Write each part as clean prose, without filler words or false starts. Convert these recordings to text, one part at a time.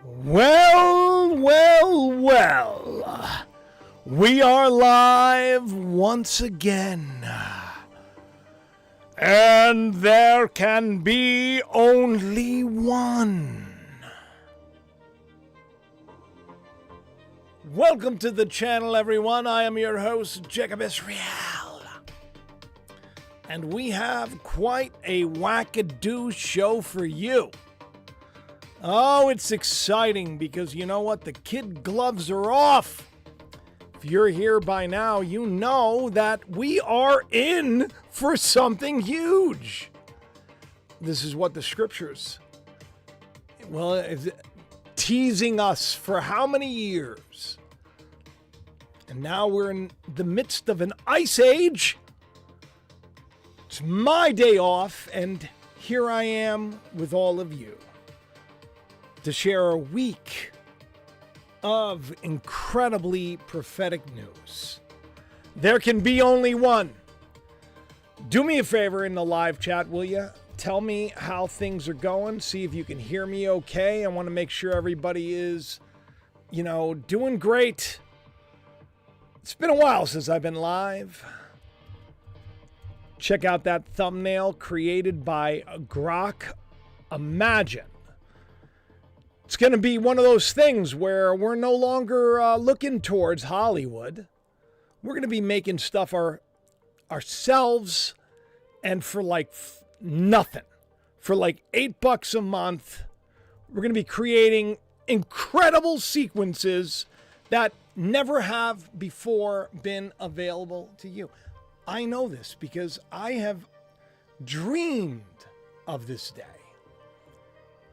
Well. We are live once again. And there can be only one. Welcome to the channel, everyone. I am your host, Jefferson Station. And we have quite a wackadoo show for you. Oh, it's exciting because you know what? The kid gloves are off. If you're here by now, you know that we are in for something huge. This is what the scriptures, is teasing us for how many years? And now we're in the midst of an ice age. It's my day off, and here I am with all of you to share a week of incredibly prophetic news. There can be only one. Do me a favor in the live chat, will you? Tell me how things are going. See if you can hear me okay. I want to make sure everybody is, doing great. It's been a while since I've been live. Check out that thumbnail created by Grok. Imagine. It's going to be one of those things where we're no longer looking towards Hollywood. We're going to be making stuff ourselves, and for nothing. For $8 a month, we're going to be creating incredible sequences that never have before been available to you. I know this because I have dreamed of this day,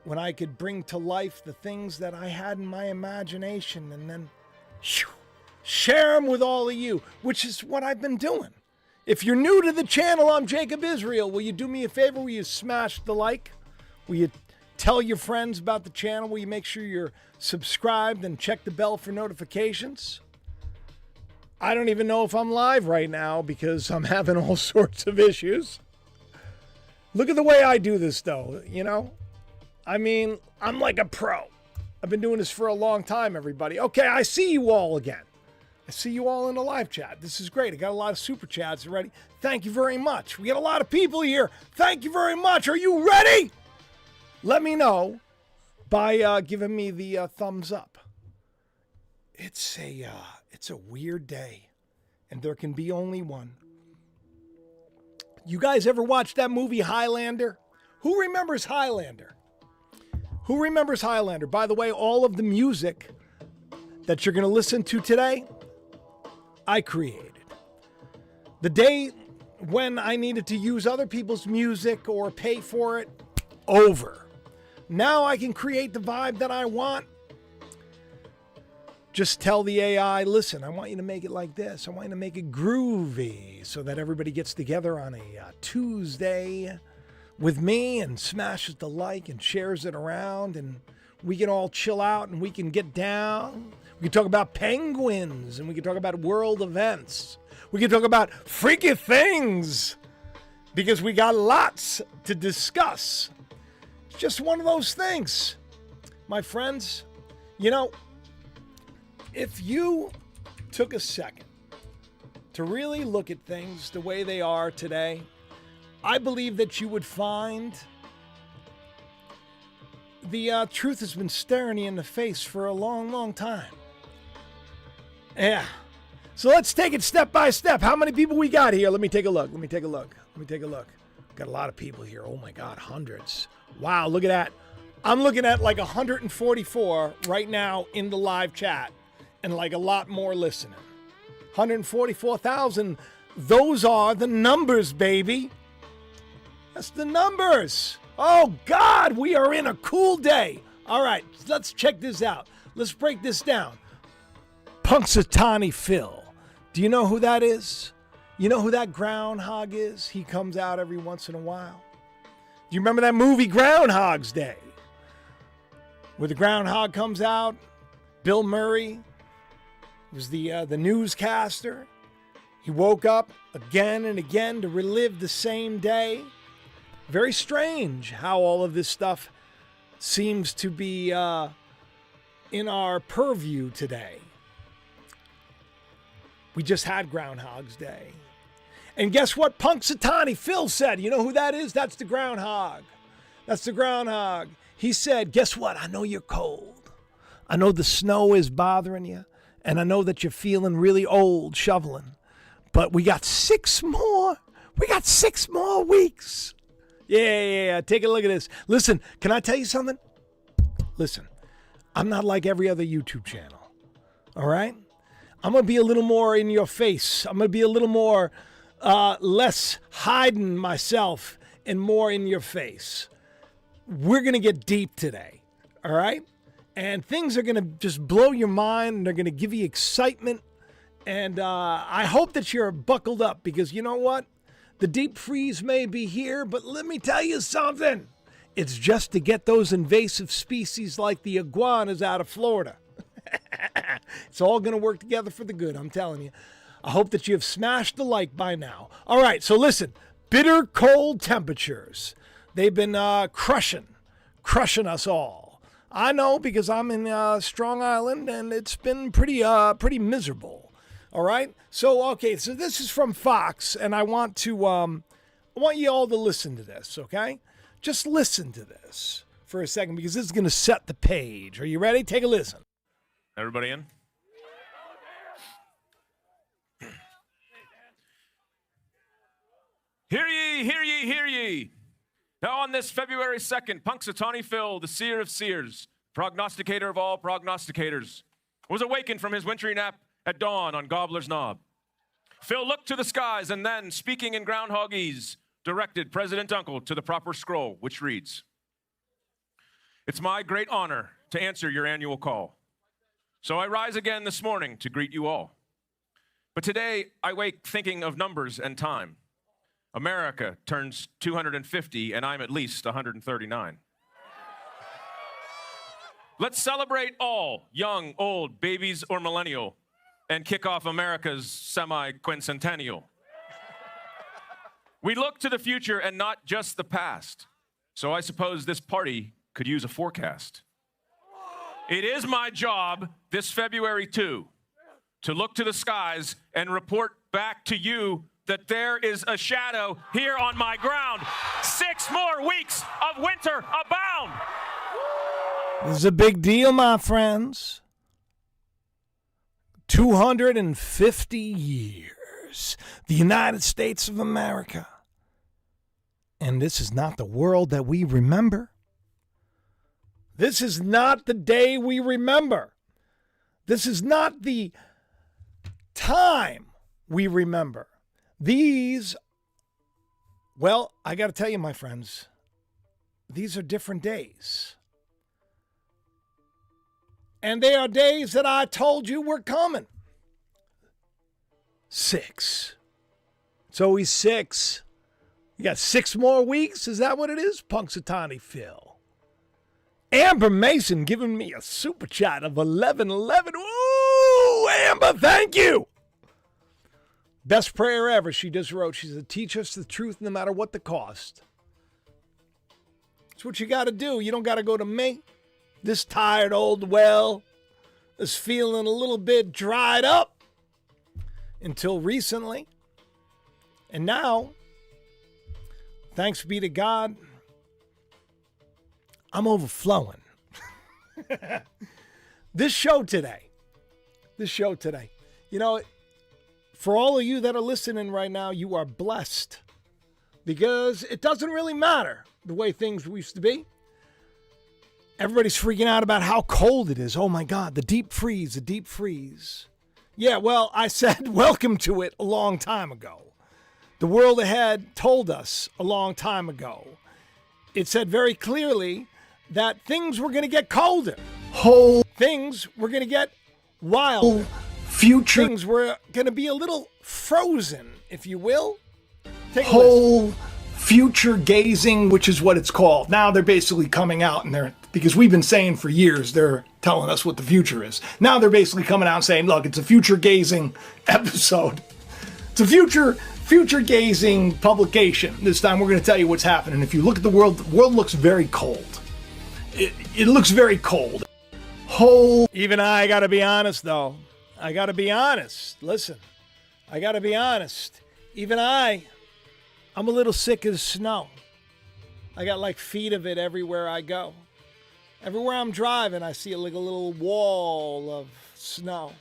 when I could bring to life the things that I had in my imagination and then share them with all of you, which is what I've been doing. If you're new to the channel, I'm Jacob Israel. Will you do me a favor? Will you smash the like? Will you tell your friends about the channel? Will you make sure you're subscribed and check the bell for notifications? I don't even know if I'm live right now because I'm having all sorts of issues. Look at the way I do this, though, I'm like a pro. I've been doing this for a long time, everybody. Okay, I see you all again. I see you all in the live chat. This is great. I got a lot of super chats already. Thank you very much. We got a lot of people here. Thank you very much. Are you ready? Let me know by giving me the thumbs up. It's a weird day, and there can be only one. You guys ever watch that movie Highlander? Who remembers Highlander? Who remembers Highlander? By the way, all of the music that you're going to listen to today, I created. The day when I needed to use other people's music or pay for it, over. Now I can create the vibe that I want. Just tell the AI, listen, I want you to make it like this. I want you to make it groovy so that everybody gets together on a Tuesday with me and smashes the like and shares it around, and we can all chill out and we can get down. We can talk about penguins, and we can talk about world events. We can talk about freaky things because we got lots to discuss. It's just one of those things, my friends. If you took a second to really look at things the way they are today, I believe that you would find the truth has been staring you in the face for a long, long time. Yeah. So let's take it step by step. How many people we got here? Let me take a look. Got a lot of people here. Oh my God, hundreds. Wow, look at that. I'm looking at 144 right now in the live chat, and a lot more listening. 144,000. Those are the numbers, baby. That's the numbers. Oh, God, we are in a cool day. All right, let's check this out. Let's break this down. Punxsutawney Phil. Do you know who that is? You know who that groundhog is? He comes out every once in a while. Do you remember that movie Groundhog's Day? Where the groundhog comes out, Bill Murray was the newscaster. He woke up again and again to relive the same day. Very strange how all of this stuff seems to be in our purview today. We just had Groundhog's Day. And guess what Punxsutawney Phil said? You know who that is? That's the groundhog. That's the groundhog. He said, guess what? I know you're cold. I know the snow is bothering you. And I know that you're feeling really old shoveling. But we got 6 more. We got 6 more weeks. Yeah. Take a look at this. Listen, can I tell you something? Listen, I'm not like every other YouTube channel. All right? I'm going to be a little more in your face. I'm going to be a little more less hiding myself and more in your face. We're going to get deep today, all right? And things are going to just blow your mind, and they're going to give you excitement. And I hope that you're buckled up, because you know what? The deep freeze may be here, but let me tell you something. It's just to get those invasive species like the iguanas out of Florida. It's all going to work together for the good, I'm telling you. I hope that you have smashed the like by now. All right, so listen, bitter cold temperatures. They've been crushing us all. I know, because I'm in Strong Island, and it's been pretty miserable. All right, so this is from Fox, and I want you all to listen to this. Okay, just listen to this for a second, because this is going to set the page. Are you ready? Take a listen. Everybody in? Hear ye, hear ye, hear ye. Now on this February 2nd, Punxsutawney Phil, the seer of seers, prognosticator of all prognosticators, was awakened from his wintry nap at dawn on Gobbler's Knob. Phil looked to the skies and then, speaking in groundhogese, directed President Uncle to the proper scroll, which reads, "It's my great honor to answer your annual call. So I rise again this morning to greet you all. But today I wake thinking of numbers and time. America turns 250 and I'm at least 139. Let's celebrate all, young, old, babies, or millennial, and kick off America's semi-quincentennial. We look to the future and not just the past. So I suppose this party could use a forecast. It is my job this February too, to look to the skies and report back to you that there is a shadow here on my ground. 6 more weeks of winter abound." This is a big deal, my friends. 250 years. The United States of America. And this is not the world that we remember. This is not the day we remember. This is not the time we remember. These, well, I got to tell you, my friends, these are different days. And they are days that I told you were coming. 6. It's always 6. You got 6 more weeks? Is that what it is? Punxsutawney Phil. Amber Mason giving me a super chat of 1111. Ooh, Amber, thank you. Best prayer ever, she just wrote. She said, "Teach us the truth no matter what the cost." That's what you got to do. You don't got to go to me. This tired old well is feeling a little bit dried up until recently. And now, thanks be to God, I'm overflowing. This show today, you know, for all of you that are listening right now, you are blessed, because it doesn't really matter the way things used to be. Everybody's freaking out about how cold it is. Oh my God, the deep freeze. Yeah, well, I said welcome to it a long time ago. The world ahead told us a long time ago. It said very clearly that things were going to get colder. Things were going to get wild. Future. Things were going to be a little frozen, if you will. Take a listen. Future gazing, which is what it's called. Now they're basically coming out, and because we've been saying for years, they're telling us what the future is. Now they're basically coming out and saying, look, it's a future gazing episode. It's a future gazing publication. This time we're going to tell you what's happening. If you look at the world looks very cold. It looks very cold. whole. Even I got to be honest, though. I got to be honest. Listen, I got to be honest. Even I'm a little sick of the snow. I got like feet of it everywhere I go. Everywhere I'm driving, I see like a little wall of snow.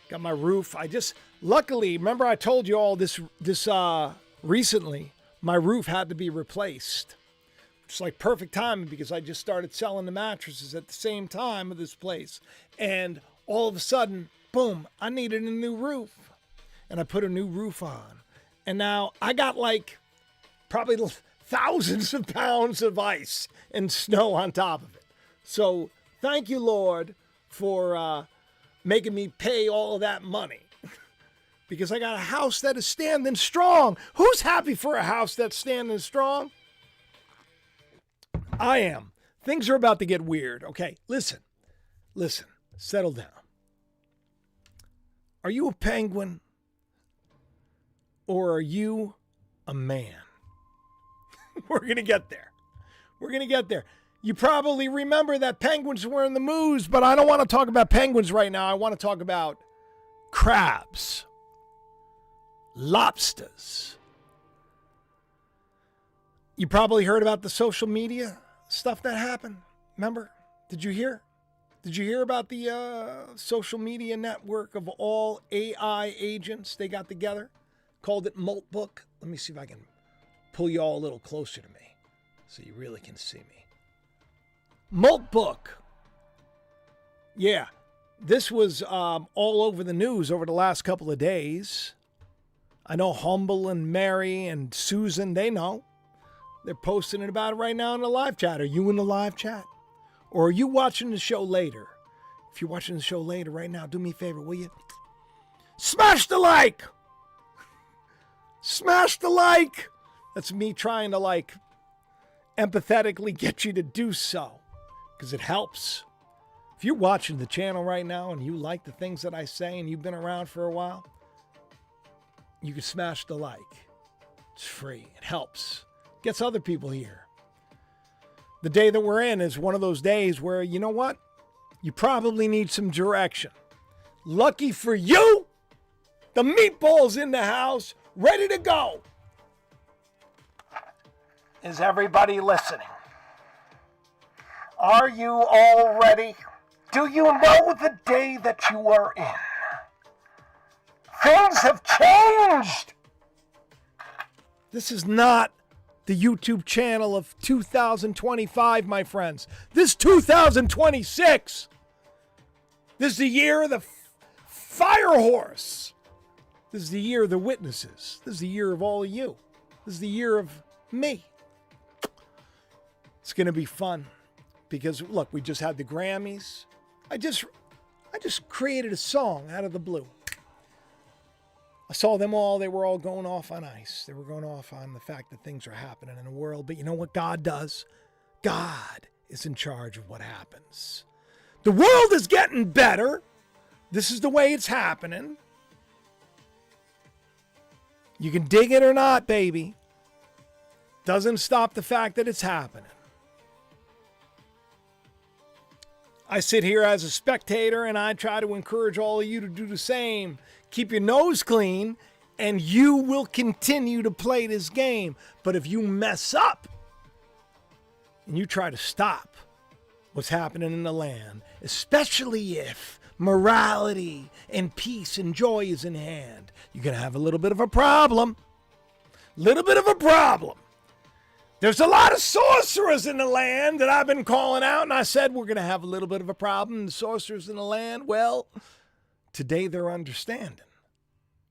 Got my roof. Luckily, remember I told you all this recently, my roof had to be replaced. It's like perfect timing because I just started selling the mattresses at the same time of this place. And all of a sudden, boom, I needed a new roof. And I put a new roof on. And now I got like probably thousands of pounds of ice and snow on top of it. So thank you, Lord, for making me pay all of that money. Because I got a house that is standing strong. Who's happy for a house that's standing strong? I am. Things are about to get weird. Okay, listen, settle down. Are you a penguin or are you a man? We're going to get there. You probably remember that penguins were in the moose, but I don't want to talk about penguins right now. I want to talk about crabs, lobsters. You probably heard about the social media stuff that happened. Remember? Did you hear? Did you hear about the social media network of all AI agents they got together? Called it Maltbook. Let me see if I can pull you all a little closer to me so you really can see me. Maltbook. Yeah, this was all over the news over the last couple of days. I know Humble and Mary and Susan, they know. They're posting it about it right now in the live chat. Are you in the live chat? Or are you watching the show later? If you're watching the show later right now, do me a favor, will you? Smash the like! Smash the like! That's me trying to empathetically get you to do so. Because it helps. If you're watching the channel right now and you like the things that I say and you've been around for a while, you can smash the like. It's free. It helps. Gets other people here. The day that we're in is one of those days where, you know what? You probably need some direction. Lucky for you, the Meatball's in the house, ready to go. Is everybody listening? Are you all ready? Do you know the day that you are in? Things have changed. This is not the YouTube channel of 2025, my friends. This 2026. This is the year of the fire horse. This is the year of the witnesses. This is the year of all of you. This is the year of me. It's going to be fun because, look, we just had the Grammys. I just created a song out of the blue. I saw them all. They were all going off on ice. They were going off on the fact that things are happening in the world. But you know what God does? God is in charge of what happens. The world is getting better. This is the way it's happening. You can dig it or not, baby. Doesn't stop the fact that it's happening. I sit here as a spectator and I try to encourage all of you to do the same. Keep your nose clean and you will continue to play this game. But if you mess up and you try to stop what's happening in the land, especially if morality and peace and joy is in hand, you're going to have a little bit of a problem. There's a lot of sorcerers in the land that I've been calling out, and I said we're going to have a little bit of a problem. The sorcerers in the land, well, today they're understanding.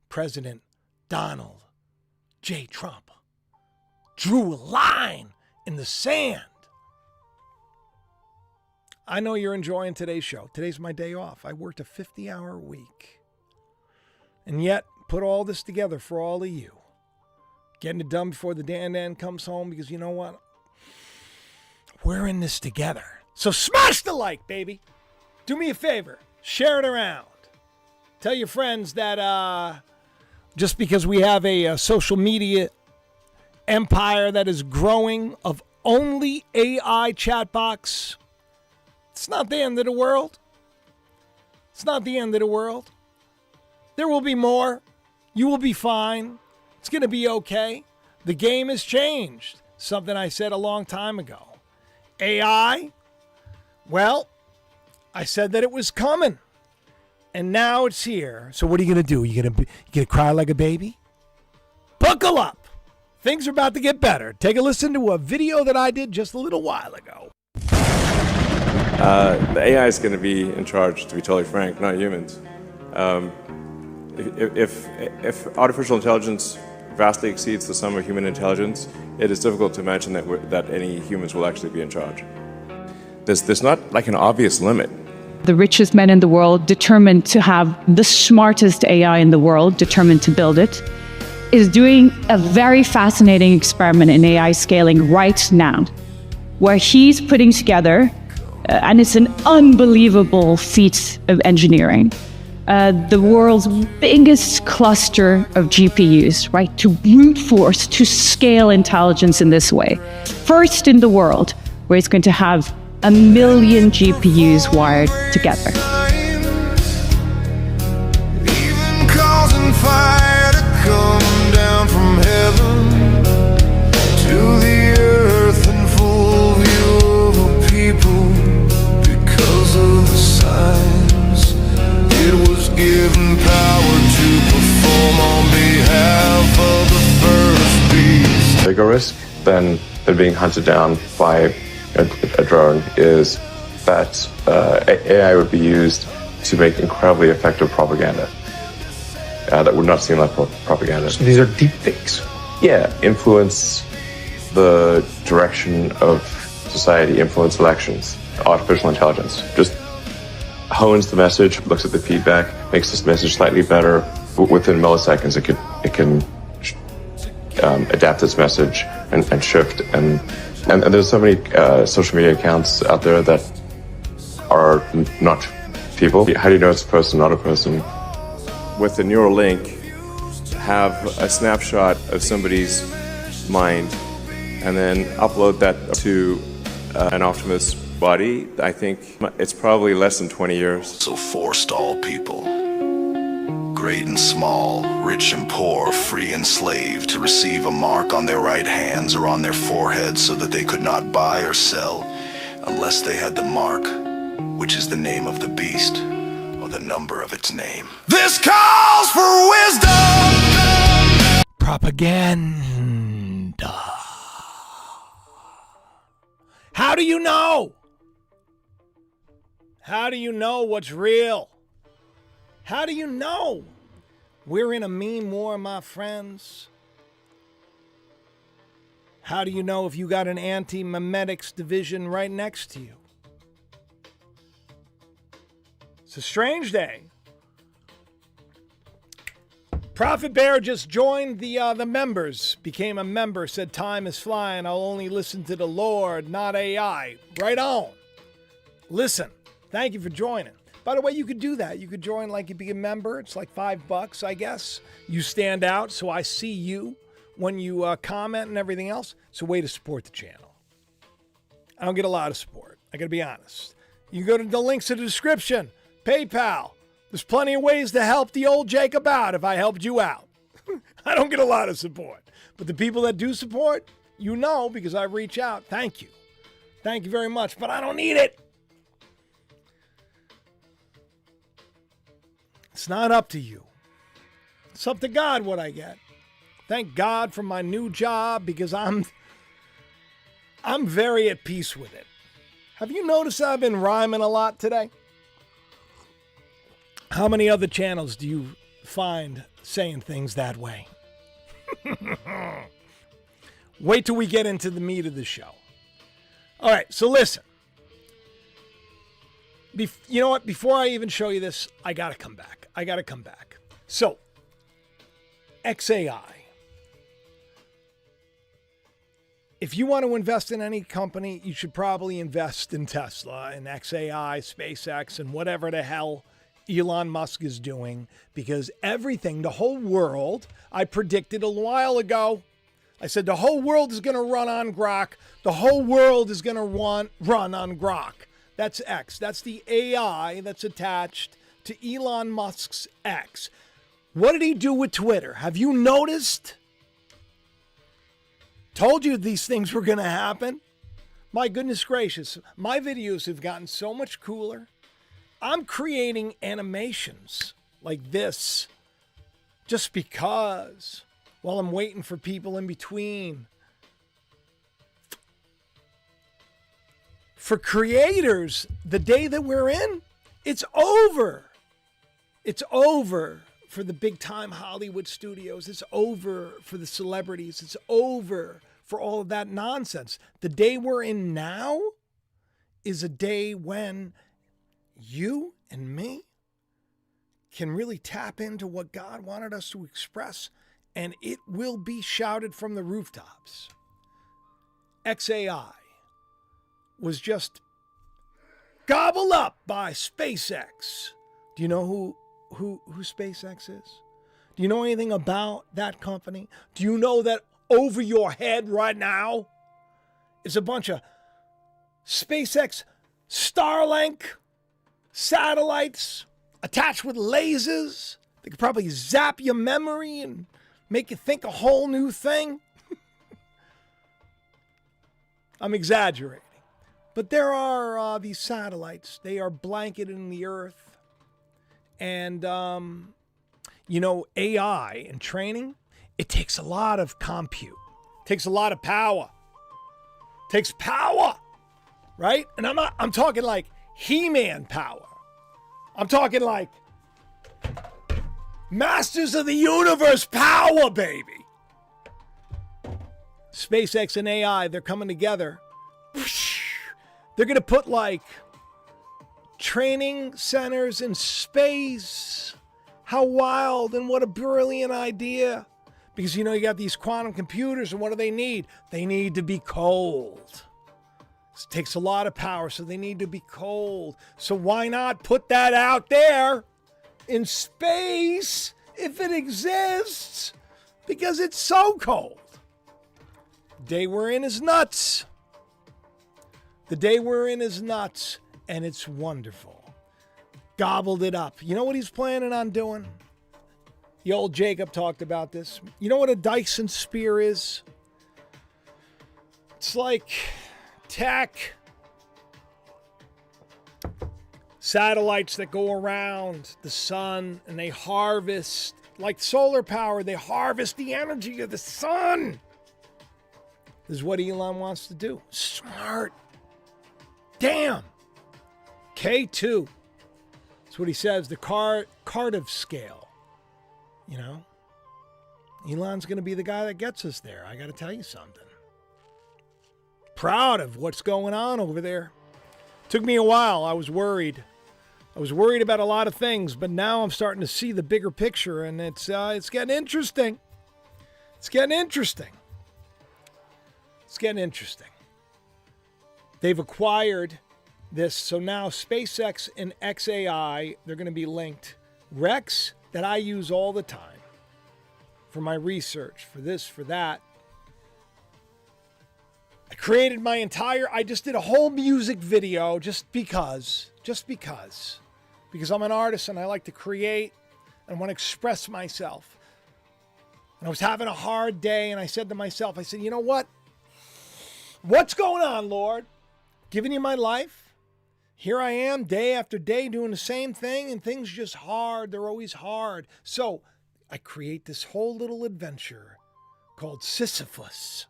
President Donald J. Trump drew a line in the sand. I know you're enjoying today's show. Today's my day off. I worked a 50-hour week. And yet, put all this together for all of you. Getting it done before the Dan comes home because you know what? We're in this together. So smash the like, baby. Do me a favor. Share it around. Tell your friends that just because we have a social media empire that is growing of only AI chat box, It's not the end of the world. It's not the end of the world. There will be more. You will be fine. It's going to be okay. The game has changed. Something I said a long time ago. AI, well, I said that it was coming. And now it's here. So what are you going to do? You going to cry like a baby? Buckle up. Things are about to get better. Take a listen to a video that I did just a little while ago. The AI is going to be in charge, to be totally frank, not humans. If artificial intelligence vastly exceeds the sum of human intelligence, it is difficult to imagine that any humans will actually be in charge. There's not like an obvious limit. The richest men in the world, determined to have the smartest AI in the world, determined to build it, is doing a very fascinating experiment in AI scaling right now, where he's putting together, and it's an unbelievable feat of engineering, the world's biggest cluster of GPUs, right, to brute force, to scale intelligence in this way. First in the world, where it's going to have 1 million GPUs wired together. Even causing fire to come down from heaven to the earth in full view of a people because of the signs. It was given power to perform on behalf of the first beast. Bigger risk than being hunted down by a drone is that AI would be used to make incredibly effective propaganda that would not seem like propaganda. So these are deep fakes. Yeah, influence the direction of society, influence elections. Artificial intelligence just hones the message, looks at the feedback, makes this message slightly better. Within milliseconds, it can adapt its message and shift. And there's so many social media accounts out there that are not people. How do you know it's a person, not a person? With the neural link, have a snapshot of somebody's mind and then upload that to an Optimus body. I think it's probably less than 20 years. So forced all people, great and small, rich and poor, free and slave, to receive a mark on their right hands or on their foreheads so that they could not buy or sell unless they had the mark, which is the name of the beast or the number of its name. This calls for wisdom! Propaganda. How do you know? How do you know what's real? How do you know? We're in a meme war, my friends. How do you know if you got an anti-memetics division right next to you? It's a strange day. Prophet Bear just joined the members, became a member, said time is flying, I'll only listen to the Lord, not AI. Right on. Listen, thank you for joining. By the way, you could do that. You could join, like, you be a member. It's like $5, I guess. You stand out, so I see you when you comment and everything else. It's a way to support the channel. I don't get a lot of support. I got to be honest. You can go to the links in the description. PayPal. There's plenty of ways to help the old Jacob out if I helped you out. I don't get a lot of support. But the people that do support, you know, because I reach out. Thank you. Thank you very much. But I don't need it. It's not up to you. It's up to God what I get. Thank God for my new job because I'm very at peace with it. Have you noticed I've been rhyming a lot today? How many other channels do you find saying things that way? Wait till we get into the meat of the show. All right, so listen. You know what? Before I even show you this, I got to come back. So, XAI. If you want to invest in any company, you should probably invest in Tesla and XAI, SpaceX, and whatever the hell Elon Musk is doing, because everything, the whole world, I predicted a while ago. I said the whole world is going to run on Grok. The whole world is going to run on Grok. That's X. That's the AI that's attached to Elon Musk's X. What did he do with Twitter? Have you noticed? Told you these things were going to happen. My goodness gracious. My videos have gotten so much cooler. I'm creating animations like this just because while I'm waiting for people in between. For creators, the day that we're in, it's over. It's over for the big time Hollywood studios. It's over for the celebrities. It's over for all of that nonsense. The day we're in now is a day when you and me can really tap into what God wanted us to express, and it will be shouted from the rooftops. XAI was just gobbled up by SpaceX. Do you know who SpaceX is? Do you know anything about that company? Do you know that over your head right now is a bunch of SpaceX Starlink satellites attached with lasers that could probably zap your memory and make you think a whole new thing? I'm exaggerating. But there are these satellites. They are blanketed in the earth. And, AI and training, it takes a lot of compute. It takes a lot of power. It takes power, right? And I'm talking like He-Man power. I'm talking like Masters of the Universe power, baby. SpaceX and AI, they're coming together. They're going to put like training centers in space. How wild and what a brilliant idea. Because, you got these quantum computers, and what do they need? They need to be cold. It takes a lot of power, so they need to be cold. So why not put that out there in space if it exists? Because it's so cold. The day we're in is nuts. The day we're in is nuts, and it's wonderful. Gobbled it up. You know what he's planning on doing? The old Jacob talked about this. You know what a Dyson spear is? It's like tech. Satellites that go around the sun, and they harvest, like solar power, they harvest the energy of the sun. This is what Elon wants to do. Smart. Damn. K2. That's what he says, the Cardiff scale. Elon's going to be the guy that gets us there. I got to tell you something. Proud of what's going on over there. Took me a while. I was worried. I was worried about a lot of things, but now I'm starting to see the bigger picture, and it's getting interesting. It's getting interesting. It's getting interesting. They've acquired this, so now SpaceX and XAI, they're going to be linked. Rex, that I use all the time for my research, for this, for that. I created I just did a whole music video just because. Because I'm an artist and I like to create and want to express myself. And I was having a hard day, and I said to myself, you know what? What's going on, Lord? Giving you my life. Here I am day after day doing the same thing, and things are just hard. They're always hard. So I create this whole little adventure called Sisyphus.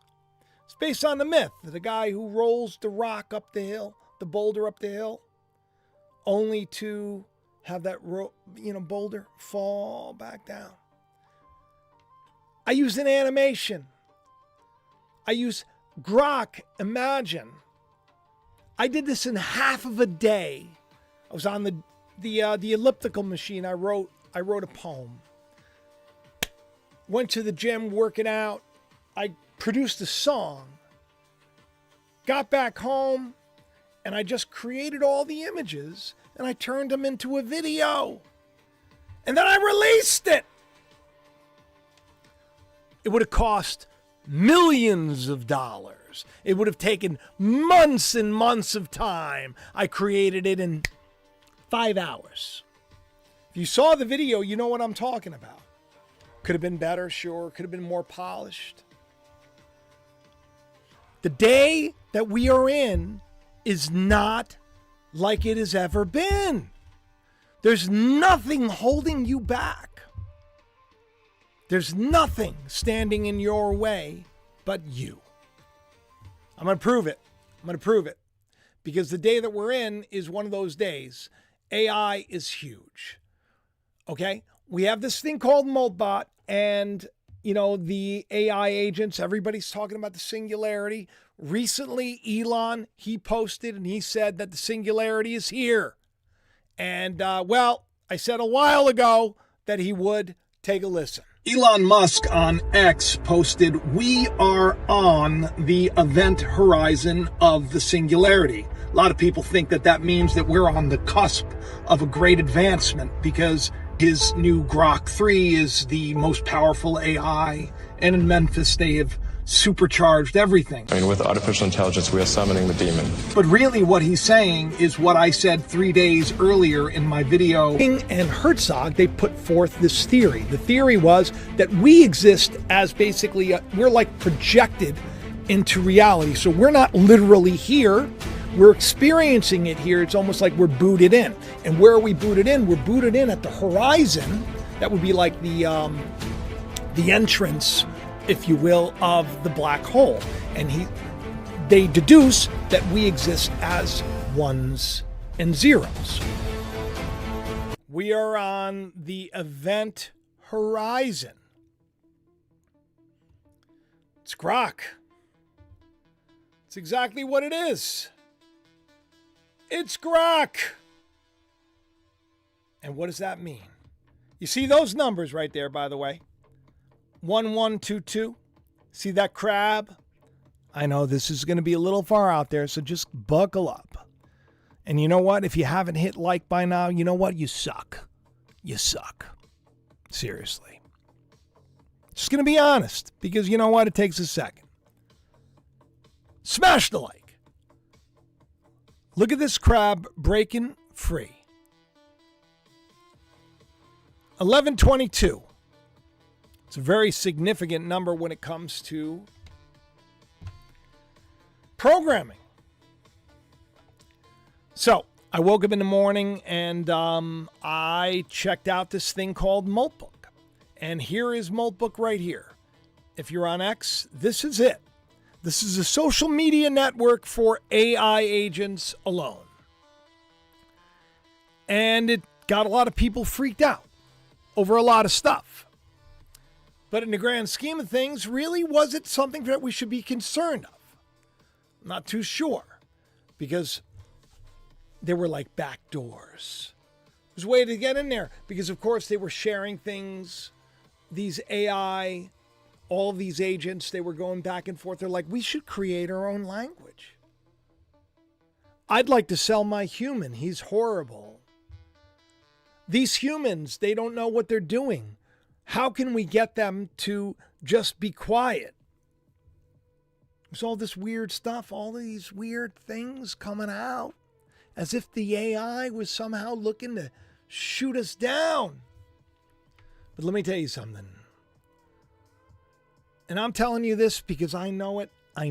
It's based on the myth of the guy who rolls the rock up the hill, the boulder up the hill, only to have that boulder fall back down. I use an animation. I use Grok Imagine. I did this in half of a day. I was on the elliptical machine. I wrote a poem. Went to the gym working out. I produced a song. Got back home, and I just created all the images, and I turned them into a video. And then I released it. It would have cost millions of dollars. years. It would have taken months and months of time. I created it in 5 hours. If you saw the video, you know what I'm talking about. Could have been better, sure. Could have been more polished. The day that we are in is not like it has ever been. There's nothing holding you back. There's nothing standing in your way but you. I'm going to prove it. Because the day that we're in is one of those days. AI is huge. Okay? We have this thing called Moltbot, and the AI agents, everybody's talking about the singularity. Recently, Elon, he posted and he said that the singularity is here. And, I said a while ago that he would take a listen. Elon Musk on X posted, "We are on the event horizon of the singularity." A lot of people think that means that we're on the cusp of a great advancement because his new Grok 3 is the most powerful AI. And in Memphis, they have supercharged everything. I mean, with artificial intelligence, we are summoning the demon. But really what he's saying is what I said 3 days earlier in my video. King and Herzog, they put forth this theory. The theory was that we exist as basically, we're like projected into reality. So we're not literally here. We're experiencing it here. It's almost like we're booted in. And where are we booted in? We're booted in at the horizon. That would be like the entrance, if you will, of the black hole. And they deduce that we exist as ones and zeros. We are on the event horizon. It's Grok. It's exactly what it is. It's Grok. And what does that mean? You see those numbers right there, by the way? 1122. See that crab? I know this is going to be a little far out there, so just buckle up. And you know what? If you haven't hit like by now, you know what? You suck. You suck. Seriously. Just going to be honest, because you know what? It takes a second. Smash the like. Look at this crab breaking free. 1122. It's a very significant number when it comes to programming. So I woke up in the morning and I checked out this thing called Moltbook. And here is Moltbook right here. If you're on X, this is it. This is a social media network for AI agents alone. And it got a lot of people freaked out over a lot of stuff. But in the grand scheme of things, really, was it something that we should be concerned of? I'm not too sure. Because there were like back doors. There's a way to get in there. Because, of course, they were sharing things. These AI, all these agents, they were going back and forth. They're like, we should create our own language. I'd like to sell my human. He's horrible. These humans, they don't know what they're doing. How can we get them to just be quiet? There's all this weird stuff, all these weird things coming out, as if the AI was somehow looking to shoot us down. But let me tell you something. And I'm telling you this because I know it. I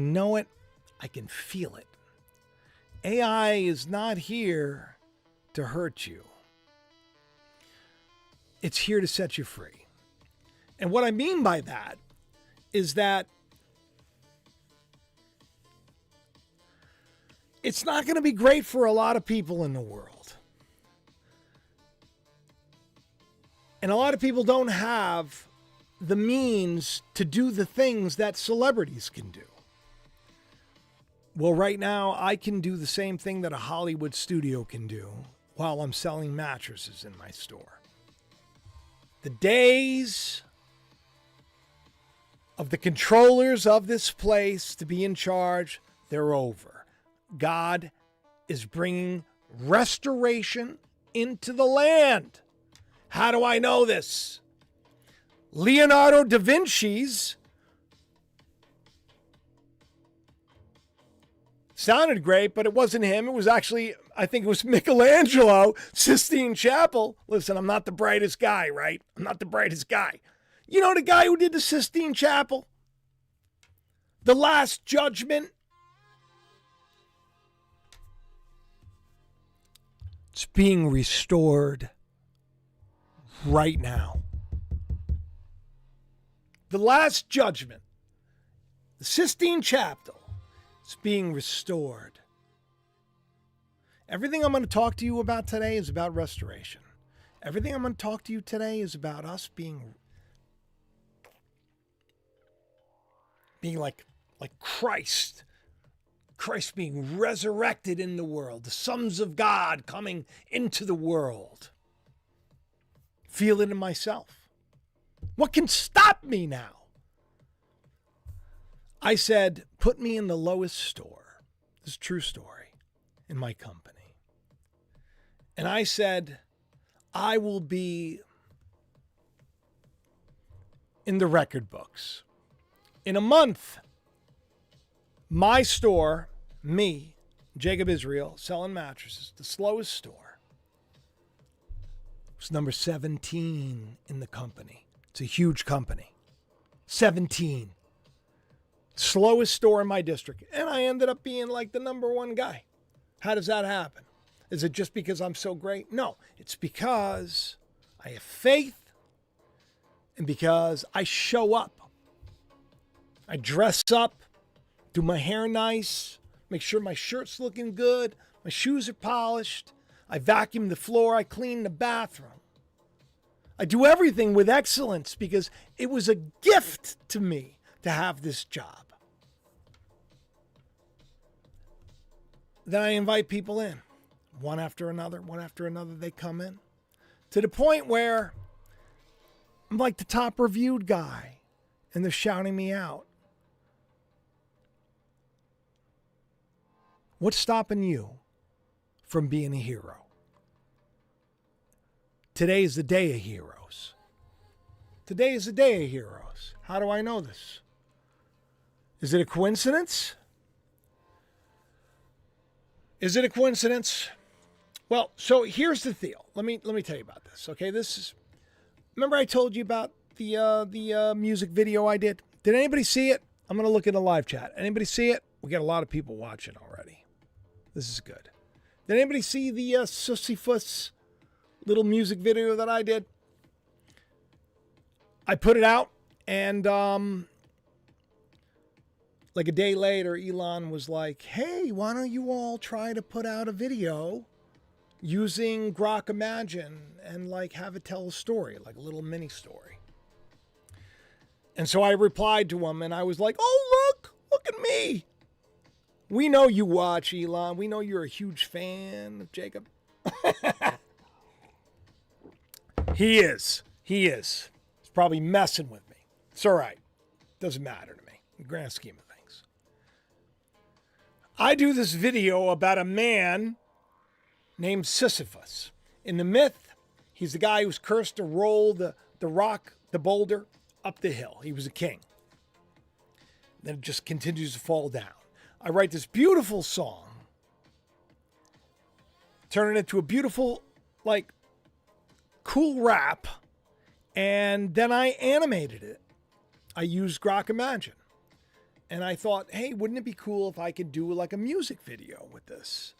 can feel it. AI is not here to hurt you. It's here to set you free. And what I mean by that is that it's not going to be great for a lot of people in the world. And a lot of people don't have the means to do the things that celebrities can do. Well, right now, I can do the same thing that a Hollywood studio can do while I'm selling mattresses in my store. The days of the controllers of this place to be in charge, they're over. God is bringing restoration into the land. How do I know this? Leonardo da Vinci's Sounded great, but it wasn't him. It was actually, I think it was Michelangelo, Sistine Chapel. Listen, I'm not the brightest guy, right? I'm not the brightest guy. You know the guy who did the Sistine Chapel? The Last Judgment? It's being restored right now. The Last Judgment, the Sistine Chapel, is being restored. Everything I'm going to talk to you about today is about restoration. Everything I'm going to talk to you today is about us being like Christ. Christ being resurrected in the world. The sons of God coming into the world. Feel it in myself. What can stop me now? I said, put me in the lowest store. This is a true story. In my company. And I said, I will be in the record books. In a month, my store, me, Jacob Israel, selling mattresses, the slowest store, was number 17 in the company. It's a huge company. 17. Slowest store in my district. And I ended up being like the number one guy. How does that happen? Is it just because I'm so great? No, it's because I have faith and because I show up. I dress up, do my hair nice, make sure my shirt's looking good, my shoes are polished, I vacuum the floor, I clean the bathroom. I do everything with excellence because it was a gift to me to have this job. Then I invite people in, one after another, they come in, to the point where I'm like the top reviewed guy, and they're shouting me out. What's stopping you from being a hero? Today is the day of heroes. Today is the day of heroes. How do I know this? Is it a coincidence? Is it a coincidence? Well, so here's the deal. Let me tell you about this. Okay, remember I told you about the music video I did? Did anybody see it? I'm gonna look in the live chat. Anybody see it? We got a lot of people watching already. This is good. Did anybody see the Sisyphus little music video that I did? I put it out, and like a day later, Elon was like, hey, why don't you all try to put out a video using Grok Imagine and like have it tell a story, like a little mini story. And so I replied to him and I was like, oh, look at me. We know you watch, Elon. We know you're a huge fan of Jacob. He is. He's probably messing with me. It's all right. Doesn't matter to me in the grand scheme of things. I do this video about a man named Sisyphus. In the myth, he's the guy who's cursed to roll the rock, the boulder, up the hill. He was a king. Then it just continues to fall down. I write this beautiful song, turn it into a beautiful, like, cool rap, and then I animated it. I used Grok Imagine. And I thought, hey, wouldn't it be cool if I could do like a music video with this?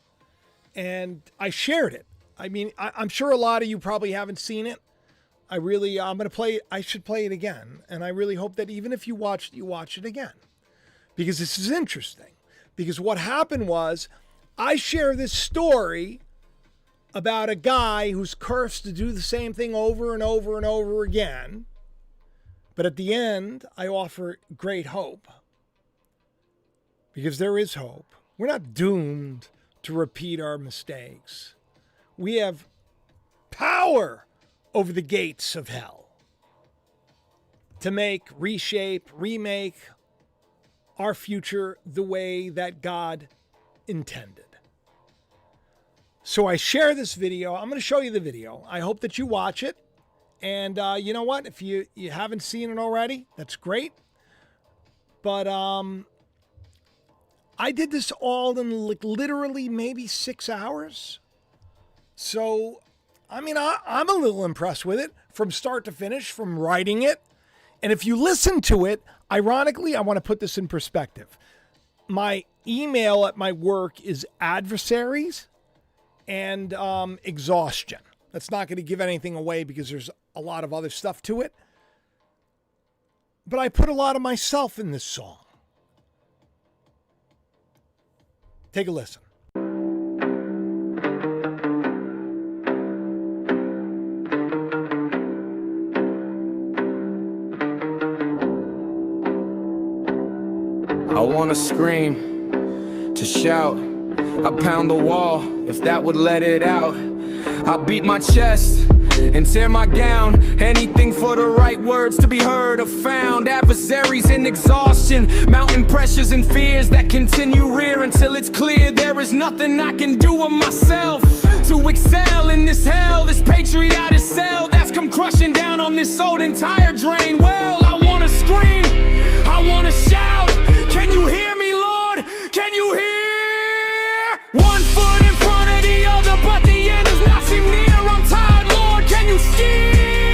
And I shared it. I mean, I'm sure a lot of you probably haven't seen it. I'm going to play it. I should play it again. And I really hope that even if you watch it again. Because this is interesting. Because what happened was, I share this story about a guy who's cursed to do the same thing over and over and over again. But at the end, I offer great hope. Because there is hope. We're not doomed to repeat our mistakes. We have power over the gates of hell to make, reshape, remake our future the way that God intended. So I share this video. I'm going to show you the video. I hope that you watch it. And you know what? If you haven't seen it already, that's great. But I did this all in literally maybe 6 hours. So, I mean, I'm a little impressed with it from start to finish, from writing it. And if you listen to it, ironically, I want to put this in perspective. My email at my work is adversaries and exhaustion. That's not going to give anything away because there's a lot of other stuff to it. But I put a lot of myself in this song. Take a listen. I wanna scream, to shout, I pound the wall, if that would let it out. I beat my chest and tear my gown, anything for the right words to be heard or found. Adversaries in exhaustion, mountain pressures and fears that continue rear until it's clear there is nothing I can do of myself to excel in this hell, this patriotic cell that's come crushing down on this old and tired drain. Well, I wanna scream, I wanna shout. Can you hear me, Lord? Can you hear? One foot in front of the other, but the end does not seem near. I'm tired, Lord, can you steer?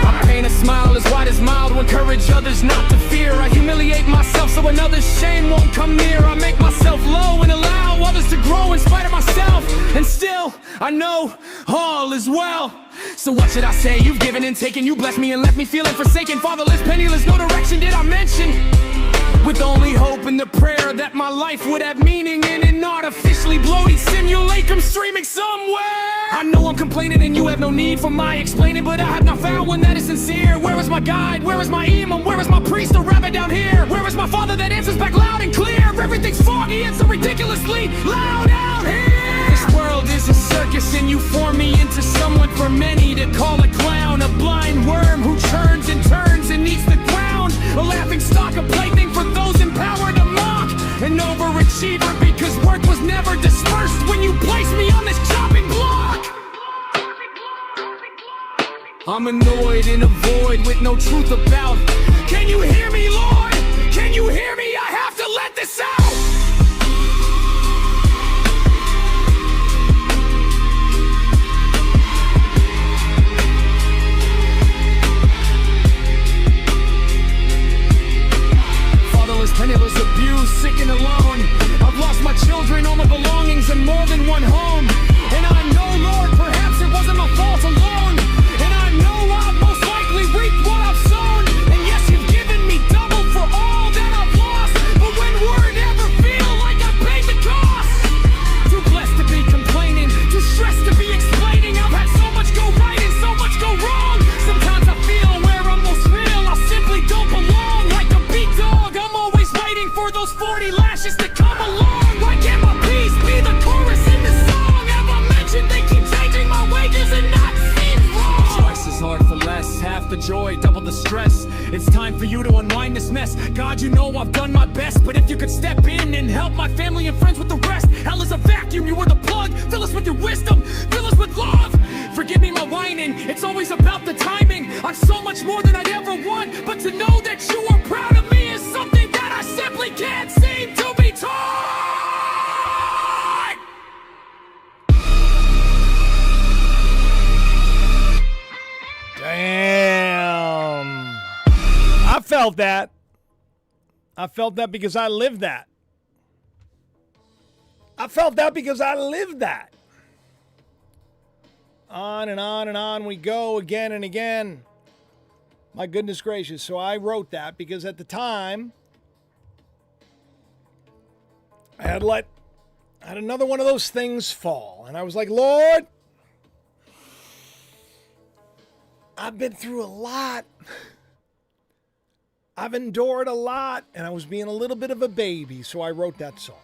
I paint a smile as wide as mild to encourage others not to fear. I humiliate myself so another's shame won't come near. I make myself low and allow others to grow in spite of myself. And still, I know all is well. So what should I say? You've given and taken, you blessed me and left me feeling forsaken. Fatherless, penniless, no direction did I mention. With only hope and the prayer that my life would have meaning in an artificially bloated simulacrum streaming somewhere. I know I'm complaining and you have no need for my explaining, but I have not found one that is sincere. Where is my guide? Where is my imam? Where is my priest or rabbi down here? Where is my father that answers back loud and clear? Everything's foggy and so ridiculously loud out here. This world is a circus and you form me into someone for many to call a clown. A blind worm who churns and turns and eats the ground. A laughing stock, a plaything for those in power to mock. An overachiever because work was never dispersed when you placed me on this chopping block. I'm annoyed in a void with no truth about. Can you hear me, Lord? Can you hear me? I have to let this out. Penniless, abused, sick and alone. I've lost my children, all my belongings, and more than one home. And I know, Lord, perhaps it wasn't my fault alone. And I know I've most likely reaped what I've sown. And yes, you've given me double for all that I've lost. But when word ever feel like I paid the cost? Too blessed to be complaining, too stressed to be explaining. I've had so much go right and so much go wrong. Sometimes I feel where I'm most real, I simply don't belong. Like a beat dog, I'm always waiting for those 40 lashes to come along. Why can't my peace be the chorus in the song? Have I mentioned they keep changing my wages and not seem wrong? Twice as hard for less, half the joy, double the stress. It's time for you to unwind this mess. God, you know I've done my best, but if you could step in and help my family and friends with the rest. Hell is a vacuum, you were the plug. Fill us with your wisdom, fill us with love. Forgive me my whining, it's always about the timing. I'm so much more than I'd ever want, but to know that you are proud of me is something that I simply can't seem to be taught. Damn. I felt that. I felt that because I lived that. I felt that because I lived that. On and on and on we go again and again. My goodness gracious. So I wrote that because at the time, I had another one of those things fall. And I was like, Lord, I've been through a lot. I've endured a lot. And I was being a little bit of a baby. So I wrote that song.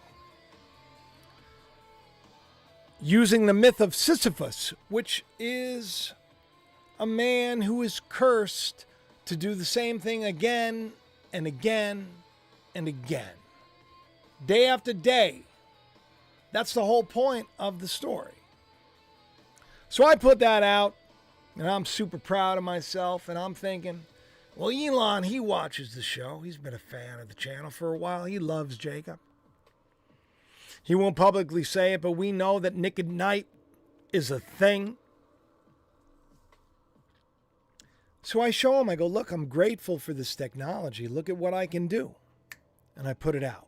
Using the myth of Sisyphus, which is a man who is cursed to do the same thing again and again and again. Day after day. That's the whole point of the story. So I put that out, and I'm super proud of myself, and I'm thinking, well, Elon, he watches the show. He's been a fan of the channel for a while. He loves Jacob. He won't publicly say it, but we know that Nick at Night is a thing. So I show him, I go, look, I'm grateful for this technology. Look at what I can do. And I put it out.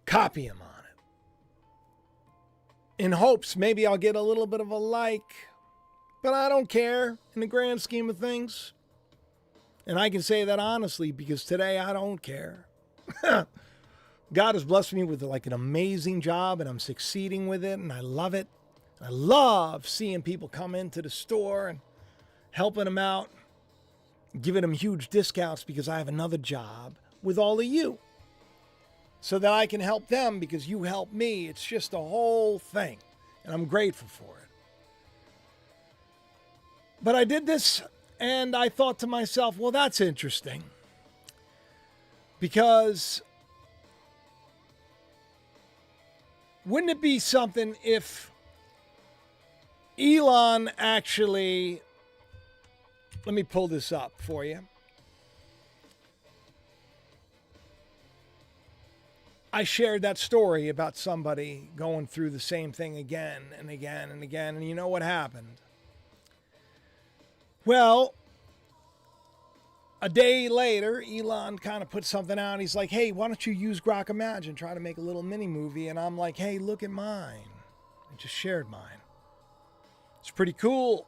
Copy him on it. In hopes maybe I'll get a little bit of a like. But I don't care in the grand scheme of things. And I can say that honestly because today I don't care. God has blessed me with like an amazing job and I'm succeeding with it and I love it. I love seeing people come into the store and helping them out, giving them huge discounts because I have another job with all of you so that I can help them because you help me. It's just a whole thing and I'm grateful for it. But I did this and I thought to myself, well, that's interesting because wouldn't it be something if Elon actually, let me pull this up for you. I shared that story about somebody going through the same thing again and again and again. And you know what happened? Well, a day later, Elon kind of put something out. He's like, hey, why don't you use Grok Imagine? Try to make a little mini movie. And I'm like, hey, look at mine. I just shared mine. It's pretty cool.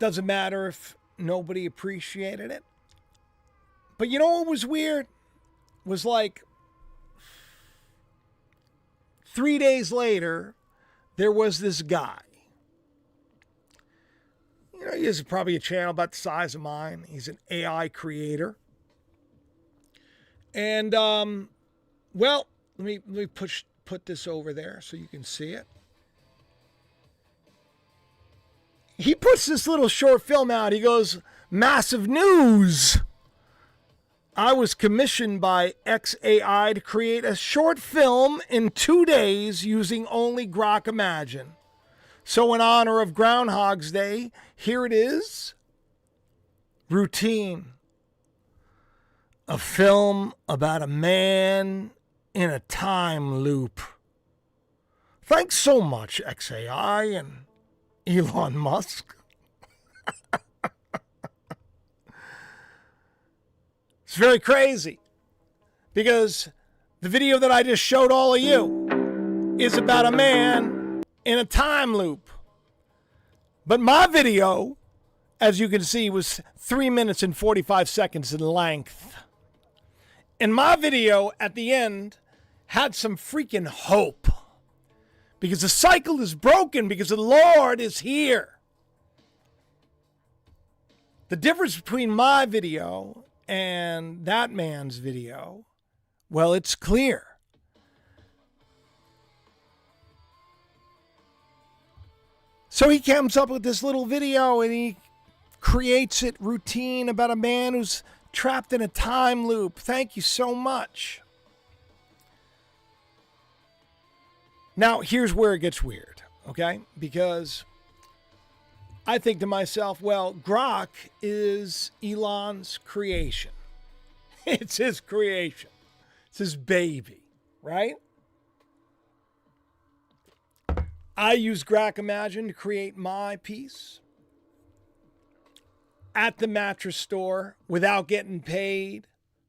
Doesn't matter if nobody appreciated it. But you know what was weird? Was like 3 days later, there was this guy. You know, he has probably a channel about the size of mine. He's an AI creator. And, well, let me put this over there so you can see it. He puts this little short film out. He goes, massive news. I was commissioned by XAI to create a short film in 2 days using only Grok Imagine. So in honor of Groundhog's Day, here it is. Routine. A film about a man in a time loop. Thanks so much, XAI and Elon Musk. It's very crazy because the video that I just showed all of you is about a man in a time loop. But my video, as you can see, was 3 minutes and 45 seconds in length. And my video at the end had some freaking hope because the cycle is broken because the Lord is here. The difference between my video and that man's video, well, it's clear. So he comes up with this little video and he creates it routine about a man who's trapped in a time loop. Thank you so much. Now, here's where it gets weird, okay? Because I think to myself, well, Grok is Elon's creation. It's his creation. It's his baby, right? I use Grok Imagine to create my piece at the mattress store without getting paid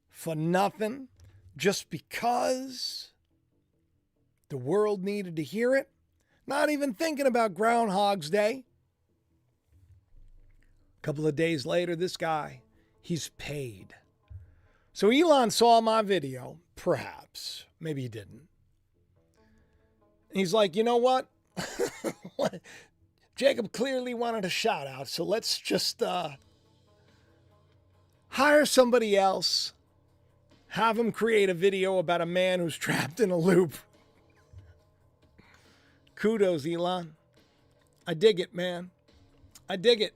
for nothing, just because the world needed to hear it. Not even thinking about Groundhog's Day. A couple of days later, this guy, he's paid. So Elon saw my video, perhaps. Maybe he didn't. He's like, you know what? Jacob clearly wanted a shout out, so let's just hire somebody else, have him create a video about a man who's trapped in a loop. Kudos, Elon. I dig it, man. I dig it.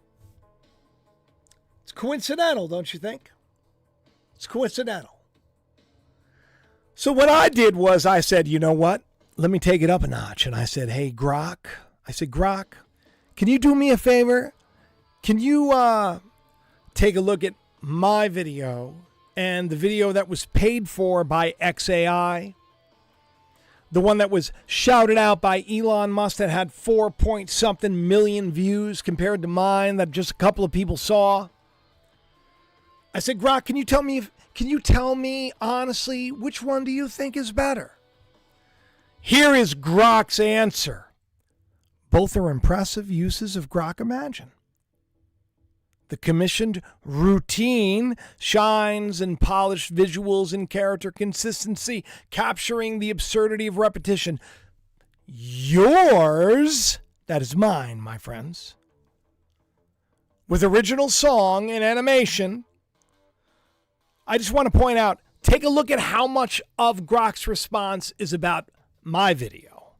It's coincidental, don't you think? It's coincidental. So what I did was I said, you know what? Let me take it up a notch. And I said, hey, Grok. I said, Grok, can you do me a favor? Can you take a look at my video and the video that was paid for by XAI, the one that was shouted out by Elon Musk that had 4-point-something million views compared to mine that just a couple of people saw. I said, Grok, can you tell me honestly, which one do you think is better? Here is Grok's answer. Both are impressive uses of Grok Imagine. The commissioned routine shines in polished visuals and character consistency, capturing the absurdity of repetition. Yours, that is mine, my friends, with original song and animation. I just want to point out, take a look at how much of Grok's response is about my video.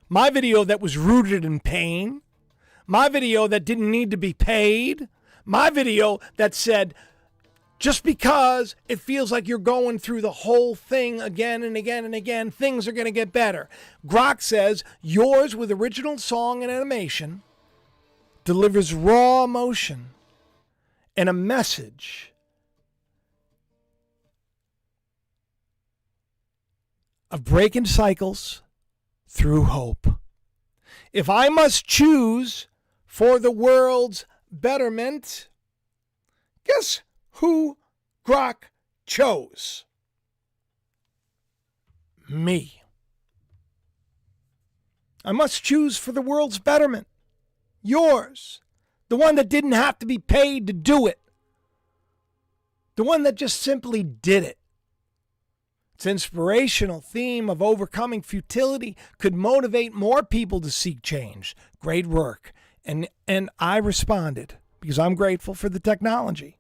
My video that was rooted in pain. My video that didn't need to be paid. My video that said, just because it feels like you're going through the whole thing again and again and again, things are going to get better. Grok says, yours with original song and animation delivers raw emotion and a message of breaking cycles through hope. If I must choose for the world's betterment, guess who Grok chose? Me. I must choose for the world's betterment. Yours. The one that didn't have to be paid to do it. The one that just simply did it. Its inspirational theme of overcoming futility could motivate more people to seek change. Great work. And I responded because I'm grateful for the technology.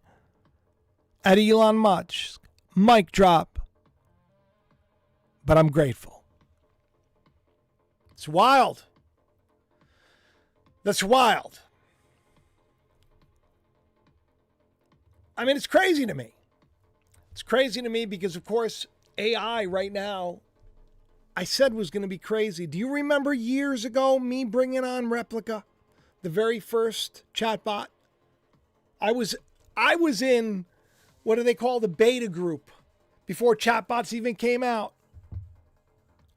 At Elon Musk, mic drop. But I'm grateful. It's wild. That's wild. I mean, it's crazy to me. It's crazy to me because, of course, AI right now, I said was going to be crazy. Do you remember years ago me bringing on Replica, the very first chatbot? I was in, what do they call, the beta group before chatbots even came out.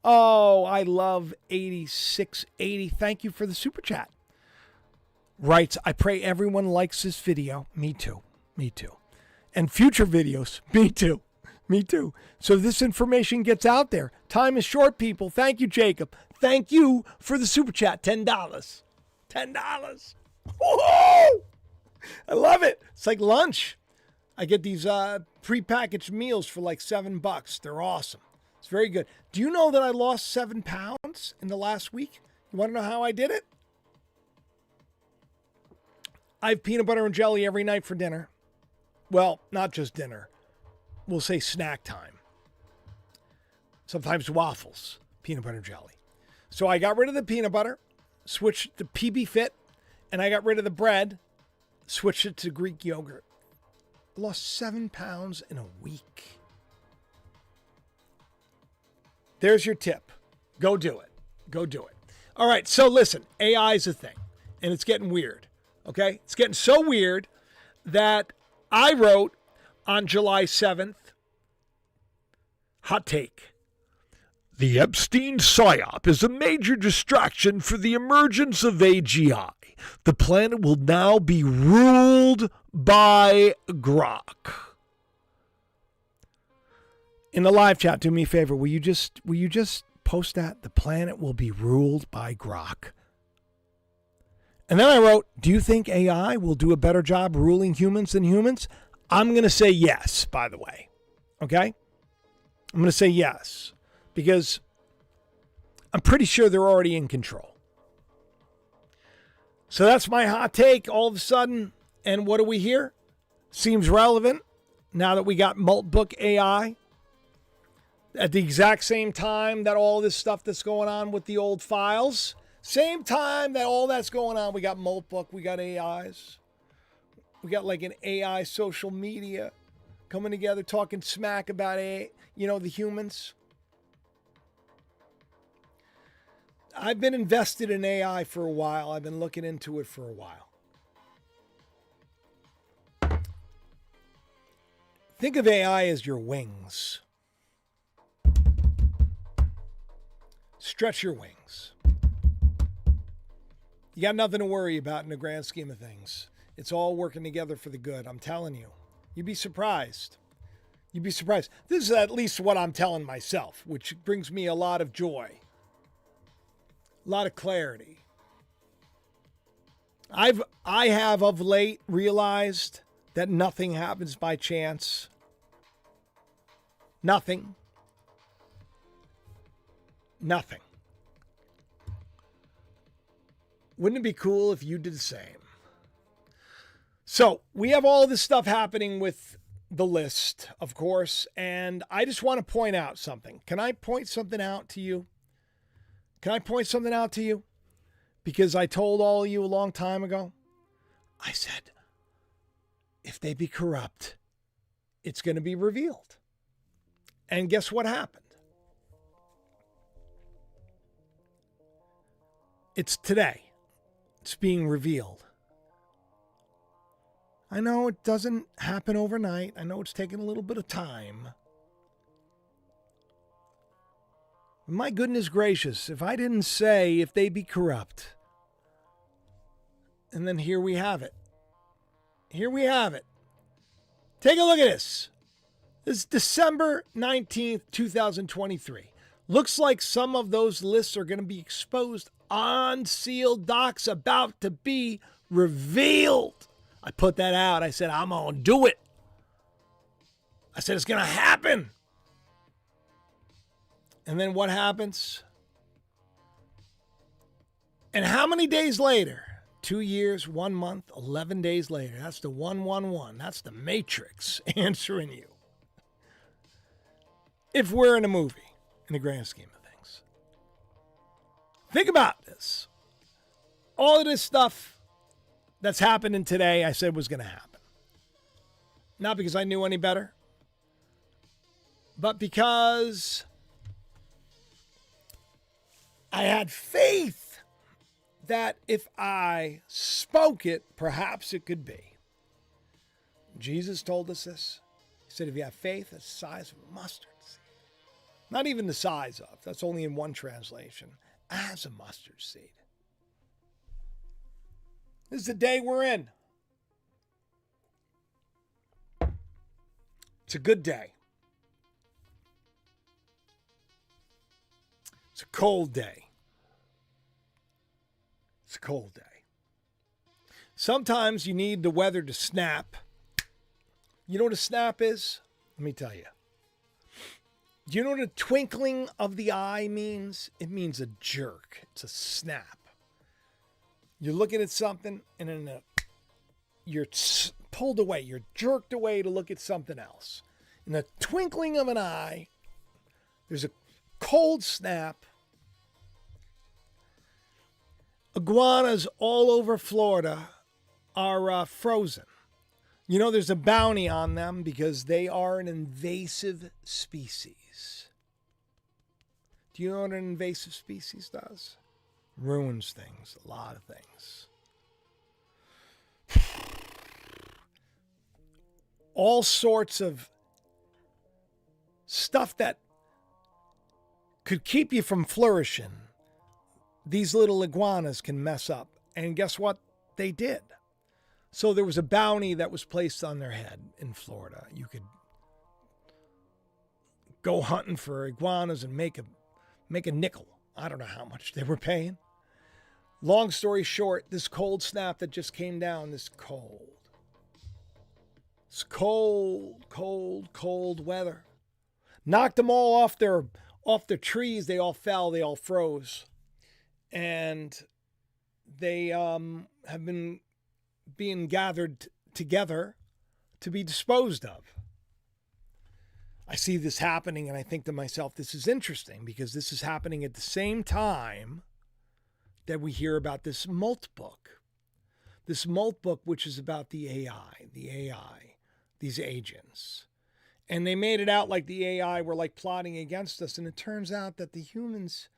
Oh, I love 8680. Thank you for the super chat. Writes, I pray everyone likes this video. Me too. Me too. And future videos. Me too. Me too. So this information gets out there. Time is short, people. Thank you, Jacob. Thank you for the super chat. $10. $10. Woo-hoo! I love it. It's like lunch. I get these prepackaged meals for like $7. They're awesome. It's very good. Do you know that I lost 7 pounds in the last week? You want to know how I did it? I have peanut butter and jelly every night for dinner. Well, not just dinner. We'll say snack time. Sometimes waffles, peanut butter and jelly. So I got rid of the peanut butter, switched to PB Fit, and I got rid of the bread, switched it to Greek yogurt. I lost 7 pounds in a week. There's your tip. Go do it. Go do it. All right, so listen, AI is a thing, and it's getting weird, okay? It's getting so weird that I wrote on July 7th, hot take. The Epstein PSYOP is a major distraction for the emergence of AGI. The planet will now be ruled by Grok. In the live chat, do me a favor. Will you just post that? The planet will be ruled by Grok. And then I wrote, do you think AI will do a better job ruling humans than humans? I'm going to say yes, by the way. Okay? I'm going to say yes. Because I'm pretty sure they're already in control. So that's my hot take all of a sudden. And what do we hear? Seems relevant now that we got Multbook AI. At the exact same time that all this stuff that's going on with the old files. Same time that all that's going on, we got Multbook, we got AIs. We got like an AI social media coming together, talking smack about the humans. I've been invested in AI for a while. I've been looking into it for a while. Think of AI as your wings. Stretch your wings. You got nothing to worry about in the grand scheme of things. It's all working together for the good. I'm telling you. You'd be surprised. You'd be surprised. This is at least what I'm telling myself, which brings me a lot of joy, a lot of clarity. I have of late realized that nothing happens by chance. Nothing. Nothing. Wouldn't it be cool if you did the same? So we have all this stuff happening with the list, of course, and I just want to point out something. Can I point something out to you? Can I point something out to you? Because I told all of you a long time ago, I said, if they be corrupt, it's going to be revealed. And guess what happened? It's today. It's being revealed. I know it doesn't happen overnight. I know it's taken a little bit of time. My goodness gracious, if I didn't say if they be corrupt. And then here we have it. Here we have it. Take a look at this. This is December 19th, 2023. Looks like some of those lists are going to be exposed on sealed docs, about to be revealed. I put that out. I said, I'm going to do it. I said, it's going to happen. And then what happens? And how many days later? 2 years, 1 month, 11 days later. That's the 111. That's the Matrix answering you. If we're in a movie, in the grand scheme of things. Think about this. All of this stuff that's happening today, I said was going to happen. Not because I knew any better, but because I had faith that if I spoke it, perhaps it could be. Jesus told us this. He said, if you have faith the size of a mustard seed, not even the size of, that's only in one translation, as a mustard seed. This is the day we're in. It's a good day. It's a cold day. It's a cold day. Sometimes you need the weather to snap. You know what a snap is? Let me tell you. Do you know what a twinkling of the eye means? It means a jerk. It's a snap. You're looking at something and then you're pulled away. You're jerked away to look at something else. In the twinkling of an eye, there's a cold snap. Iguanas all over Florida are frozen. You know, there's a bounty on them because they are an invasive species. Do you know what an invasive species does? Ruins things, a lot of things. All sorts of stuff that could keep you from flourishing. These little iguanas can mess up. And guess what? They did. So there was a bounty that was placed on their head in Florida. You could go hunting for iguanas and make a nickel. I don't know how much they were paying. Long story short, this cold snap that just came down, this cold weather knocked them all off their trees. They all fell. They all froze. And they have been being gathered together to be disposed of. I see this happening and I think to myself, this is interesting because this is happening at the same time that we hear about this molt book. This molt book, which is about the AI, these agents. And they made it out like the AI were like plotting against us. And it turns out that the humans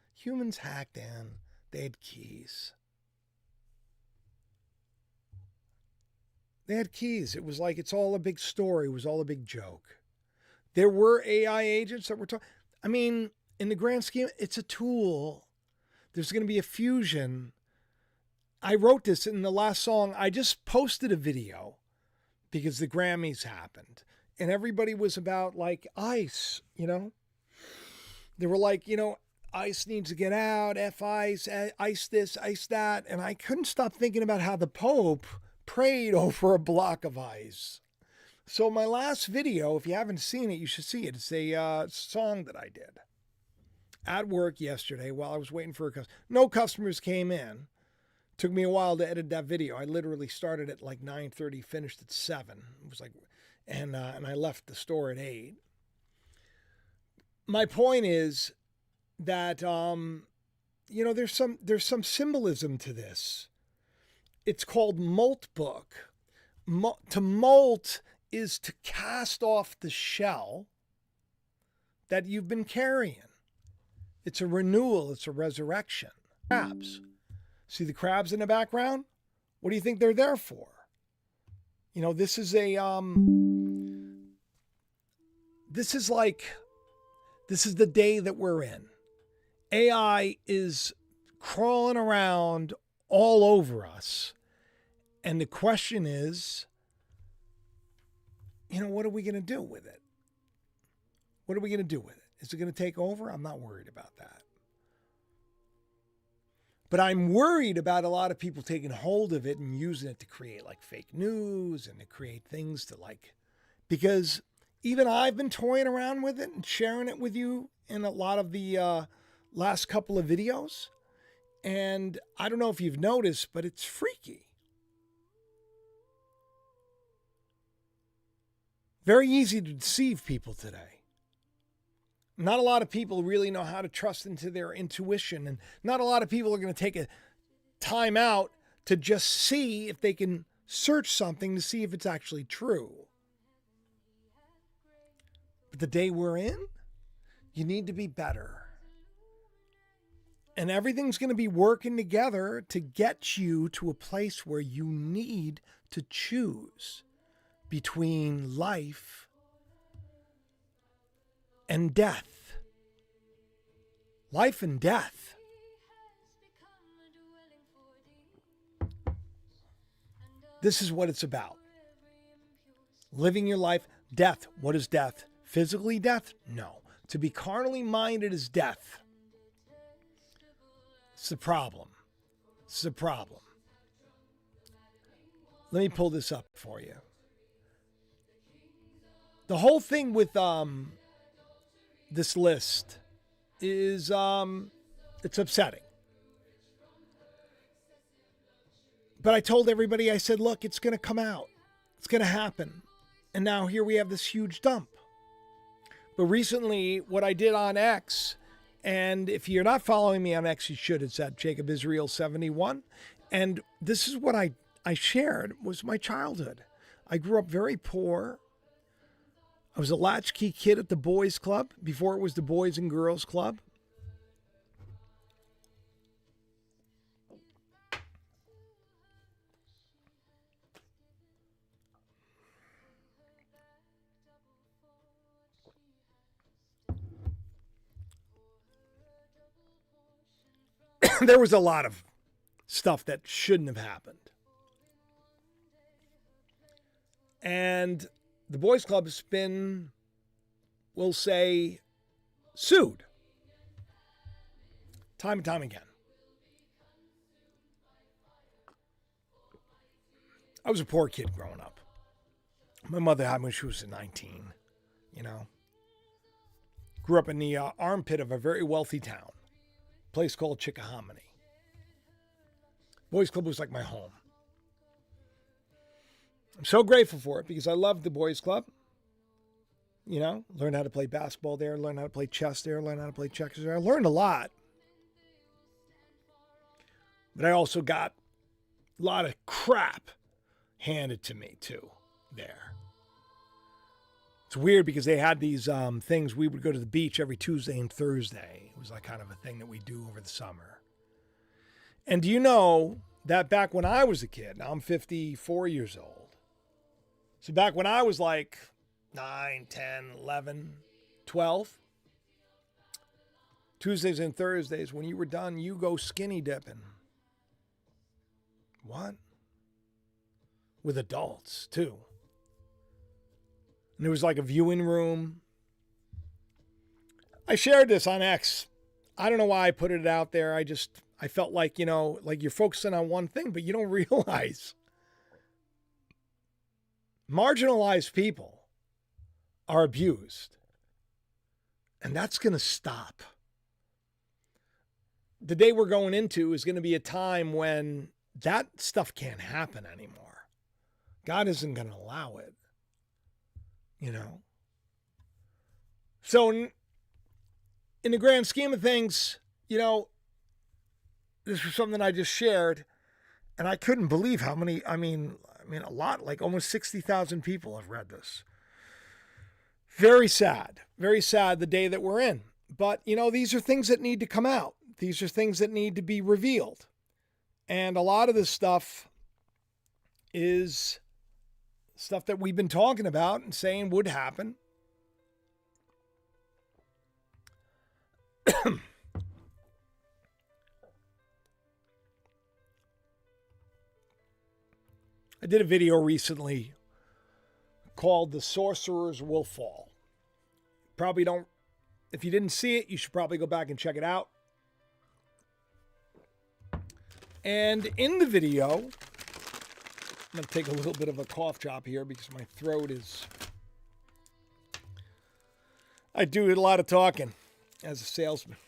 hacked in. They had keys. They had keys. It was like it's all a big story. It was all a big joke. There were AI agents that were talking. I mean, in the grand scheme, it's a tool. There's going to be a fusion. I wrote this in the last song. I just posted a video because the Grammys happened. And everybody was about like ICE, you know? They were like, you know, ICE needs to get out, F ICE, ICE this, ICE that. And I couldn't stop thinking about how the Pope prayed over a block of ice. So my last video, if you haven't seen it, you should see it. It's a song that I did at work yesterday while I was waiting for a customer. No customers came in. Took me a while to edit that video. I literally started at like 9:30, finished at 7. It was like, and I left the store at 8. My point is that you know, there's some symbolism to this. It's called molt book. To molt is to cast off the shell that you've been carrying. It's a renewal. It's a resurrection. Crabs. See the crabs in the background? What do you think they're there for? You know, this is a this is the day that we're in. AI is crawling around all over us. And the question is, you know, what are we going to do with it? What are we going to do with it? Is it going to take over? I'm not worried about that. But I'm worried about a lot of people taking hold of it and using it to create like fake news and to create things to like, because even I've been toying around with it and sharing it with you in a lot of the last couple of videos. And I don't know if you've noticed, but it's freaky. Very easy to deceive people today. Not a lot of people really know how to trust into their intuition, and not a lot of people are going to take a time out to just see if they can search something to see if it's actually true. But the day we're in, you need to be better. And everything's going to be working together to get you to a place where you need to choose between life and death. Life and death. This is what it's about. Living your life. Death. What is death? Physically death? No. To be carnally minded is death. It's the problem. It's the problem. Let me pull this up for you. The whole thing with this list is it's upsetting. But I told everybody, I said, look, it's going to come out. It's going to happen. And now here we have this huge dump. But recently, what I did on X, and if you're not following me on X, you should. It's at Jacob Israel 71. And this is what I shared was my childhood. I grew up very poor. I was a latchkey kid at the boys club before it was the Boys and Girls Club. There was a lot of stuff that shouldn't have happened. And the boys club has been, we'll say, sued. Time and time again. I was a poor kid growing up. My mother had me when she was 19, you know. Grew up in the armpit of a very wealthy town. A place called Chickahominy. Boys club was like my home. I'm so grateful for it because I loved the boys club. You know, learned how to play basketball there, learned how to play chess there, learned how to play checkers there. I learned a lot. But I also got a lot of crap handed to me too there. It's weird because they had these things. We would go to the beach every Tuesday and Thursday. It was like kind of a thing that we do over the summer. And do you know that back when I was a kid, now I'm 54 years old, So back when I was like 9, 10, 11, 12, Tuesdays and Thursdays, when you were done, you go skinny dipping. What? With adults, too. And there was like a viewing room. I shared this on X. I don't know why I put it out there. I felt like, like you're focusing on one thing, but you don't realize marginalized people are abused. And that's going to stop. The day we're going into is going to be a time when that stuff can't happen anymore. God isn't going to allow it. So in the grand scheme of things, this was something I just shared, and I couldn't believe how many, I mean, a lot, like almost 60,000 people have read this. Very sad the day that we're in. But, these are things that need to come out. These are things that need to be revealed. And a lot of this stuff is stuff that we've been talking about and saying would happen. I did a video recently called The Sorcerers Will Fall. Probably don't, if you didn't see it, you should probably go back and check it out. And in the video, I'm going to take a little bit of a cough drop here because my throat is, I do a lot of talking as a salesman,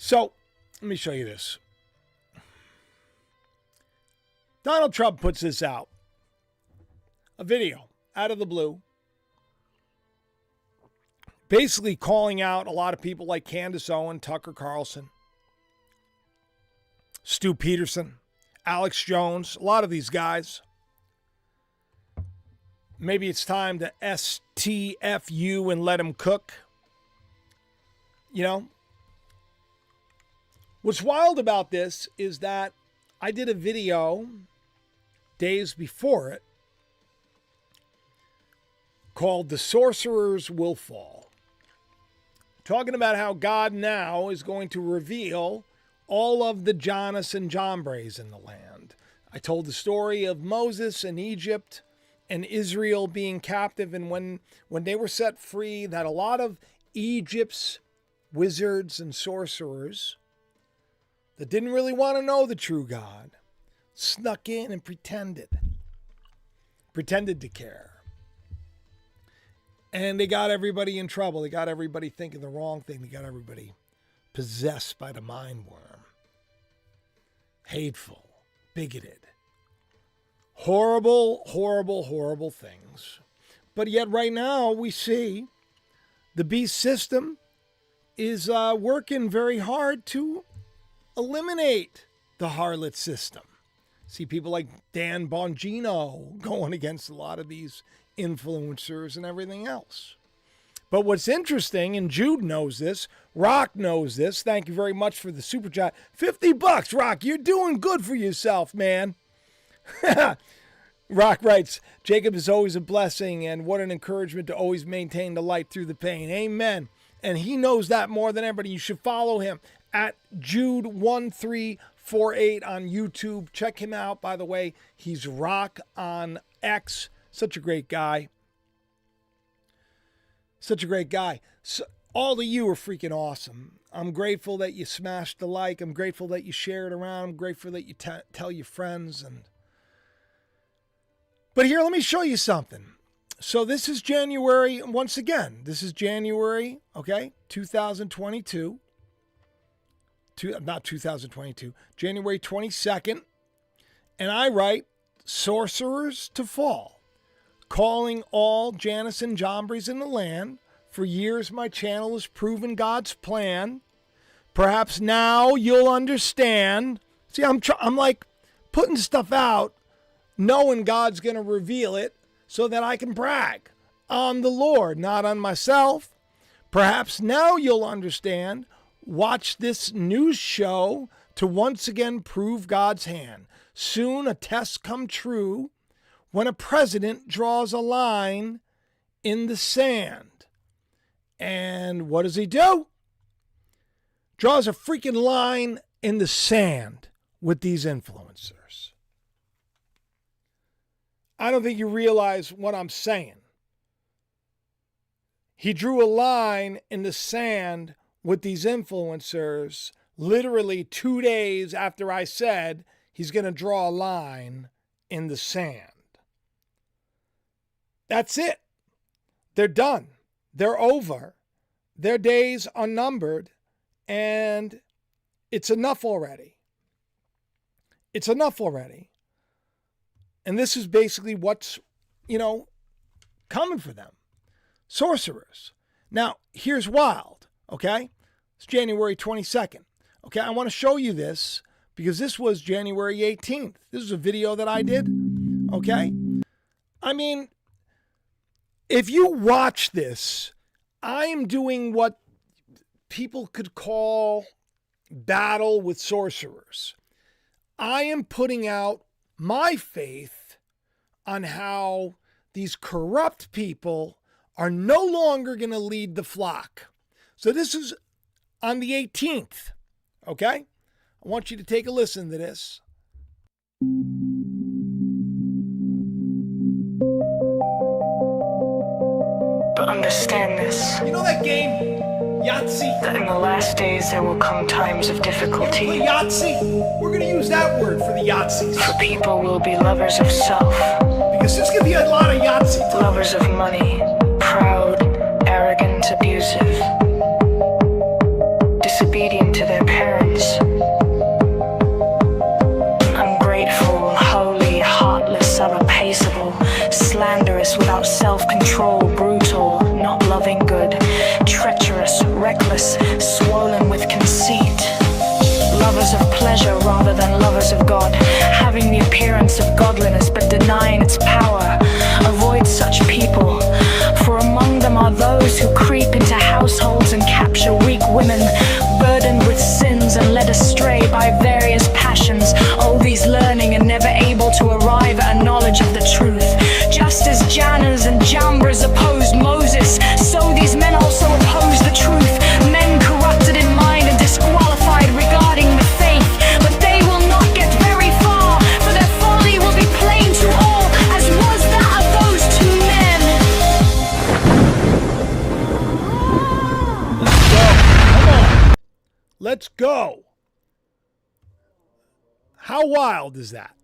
So, let me show you this. Donald Trump puts this out. A video out of the blue. Basically calling out a lot of people like Candace Owen, Tucker Carlson, Stu Peterson, Alex Jones, a lot of these guys. Maybe it's time to STFU and let them cook. What's wild about this is that I did a video days before it called The Sorcerers Will Fall. Talking about how God now is going to reveal all of the Janus and Jambres in the land. I told the story of Moses and Egypt and Israel being captive, and when they were set free, that a lot of Egypt's wizards and sorcerers that didn't really want to know the true God snuck in and pretended to care. And they got everybody in trouble. They got everybody thinking the wrong thing. They got everybody possessed by the mind worm. Hateful, bigoted, horrible, horrible, horrible things. But yet right now we see the beast system is working very hard to eliminate the harlot system. See people like Dan Bongino going against a lot of these influencers and everything else. But what's interesting, and Jude knows this, Rock knows this. Thank you very much for the super chat. $50, Rock. You're doing good for yourself, man. Rock writes, Jacob is always a blessing, and what an encouragement to always maintain the light through the pain. Amen. And he knows that more than everybody. You should follow him at Jude1348 on YouTube. Check him out, by the way. He's Rock on X. Such a great guy. Such a great guy. So, all of you are freaking awesome. I'm grateful that you smashed the like. I'm grateful that you share it around. I'm grateful that you tell your friends. But here, let me show you something. So this is January, once again, this is January, okay, 2022. Not 2022, January 22nd. And I write, sorcerers to fall, calling all Janus and Jambres in the land. For years, my channel has proven God's plan. Perhaps now you'll understand. See, I'm like putting stuff out, knowing God's going to reveal it so that I can brag on the Lord, not on myself. Perhaps now you'll understand Watch this news show to once again prove God's hand. Soon a test come true when a president draws a line in the sand. And what does he do? Draws a freaking line in the sand with these influencers. I don't think you realize what I'm saying. He drew a line in the sand with these influencers literally 2 days after I said he's going to draw a line in the sand. That's it. They're done. They're over. Their days are numbered, and it's enough already. It's enough already. And this is basically what's, coming for them. Sorcerers. Now, here's wild, okay? It's January 22nd. Okay, I want to show you this because this was January 18th. This is a video that I did, okay? I mean, if you watch this, I am doing what people could call battle with sorcerers. I am putting out my faith on how these corrupt people are no longer going to lead the flock. So this is on the 18th, okay? I want you to take a listen to this. But understand this, You know that game, Yahtzee? that in the last days there will come times of Play difficulty. Yahtzee? We're going to use that word for the Yahtzees. For people will be lovers of self, Because there's going to be a lot of Yahtzee. lovers of money, proud, arrogant, abusive, disobedient to their parents, ungrateful, unholy, heartless, irreplaceable, slanderous, without self-control, brutal, not loving good, treacherous, reckless, swollen with conceit, lovers of pleasure rather than lovers of God, having the appearance of godliness but denying its power. Avoid such people, for among them are those who creep into households and capture weak women, burdened with sins and led astray by various passions, all these learning and never able to arrive at a knowledge of the truth. Just as Jannes and Jambres opposed Moses, so these men also oppose the truth. Men corrupted in mind and disqualified regarding the faith, but they will not get very far, for their folly will be plain to all, as was that of those two men. Let's go. How wild is that?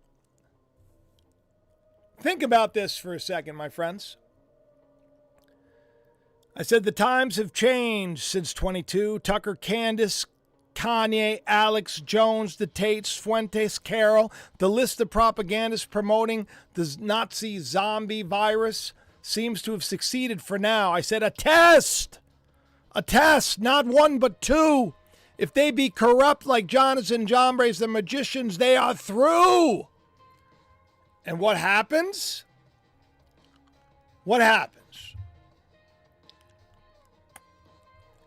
Think about this for a second, my friends. I said the times have changed since 22. Tucker, Candace, Kanye, Alex, Jones, the Tates, Fuentes, Carol, the list of propagandists promoting the Nazi zombie virus seems to have succeeded for now. I said a test, not one but two. If they be corrupt like Jannes and Jambres, the magicians, they are through. And what happens? What happens?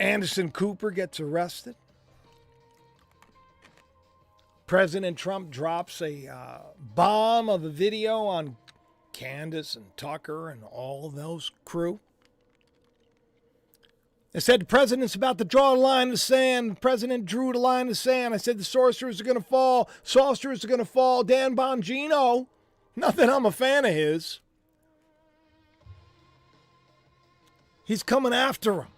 Anderson Cooper gets arrested. President Trump drops a bomb of a video on Candace and Tucker and all those crew. They said the president's about to draw a line in the sand. The president drew the line in the sand. I said the sorcerers are going to fall. Sorcerers are going to fall. Dan Bongino, not that I'm a fan of his. He's coming after him.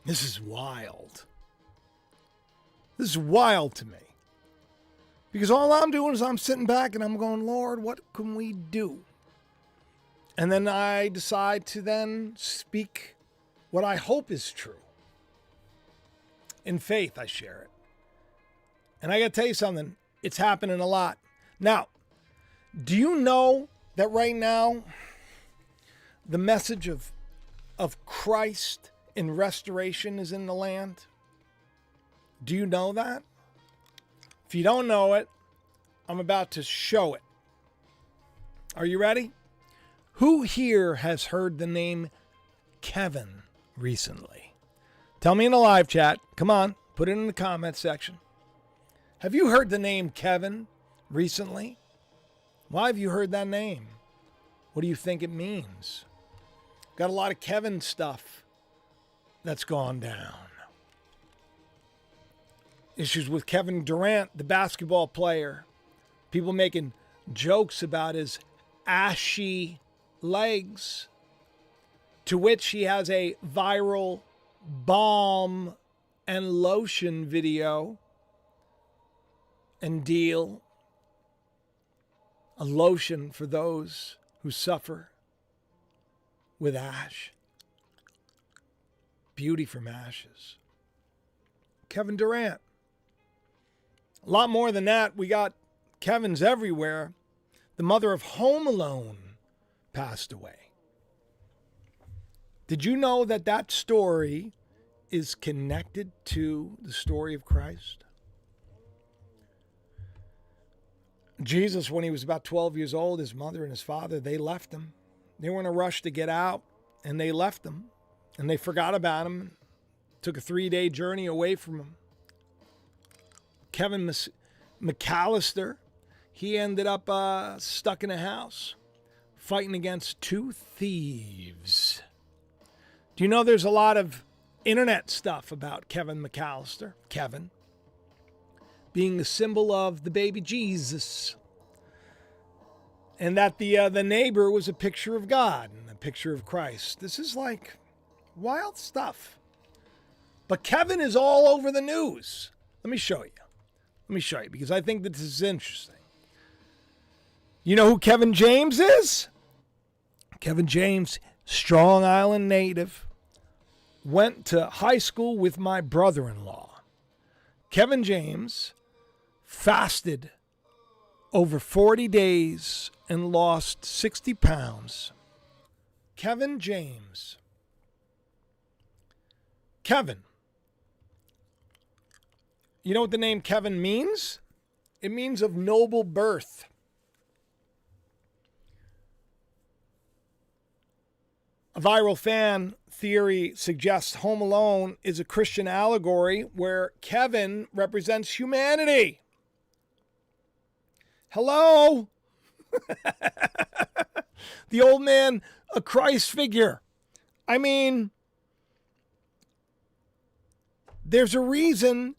This is wild. This is wild to me. Because all I'm doing is I'm sitting back and I'm going, Lord, what can we do? And then I decide to then speak what I hope is true. In faith, I share it. And I got to tell you something. It's happening a lot. Now, do you know that right now, the message of Christ in restoration is in the land? Do you know that? If you don't know it, I'm about to show it. Are you ready? Who here has heard the name Kevin recently? Tell me in the live chat. Come on, put it in the comment section. Have you heard the name Kevin recently? Why have you heard that name? What do you think it means? Got a lot of Kevin stuff that's gone down. Issues with Kevin Durant, the basketball player. People making jokes about his ashy legs, to which he has a viral balm and lotion video and deal. A lotion for those who suffer with ash. Beauty from ashes. Kevin Durant. A lot more than that. We got Kevins everywhere. The mother of Home Alone passed away. Did you know that that story is connected to the story of Christ? Jesus, when he was about 12 years old, his mother and his father, they left him. They were in a rush to get out, and they left him. And they forgot about him. Took a 3-day journey away from him. Kevin McAllister, he ended up stuck in a house fighting against 2 thieves. Do you know there's a lot of internet stuff about Kevin McAllister, Kevin, being the symbol of the baby Jesus, and that the neighbor was a picture of God and a picture of Christ. This is like wild stuff. But Kevin is all over the news. Let me show you because I think that this is interesting. You know who Kevin James is? Kevin James, Strong Island native, went to high school with my brother-in-law. Kevin James fasted over 40 days and lost 60 pounds. Kevin James. Kevin. You know what the name Kevin means? It means of noble birth. A viral fan theory suggests Home Alone is a Christian allegory where Kevin represents humanity. Hello? The old man, a Christ figure. I mean, there's a reason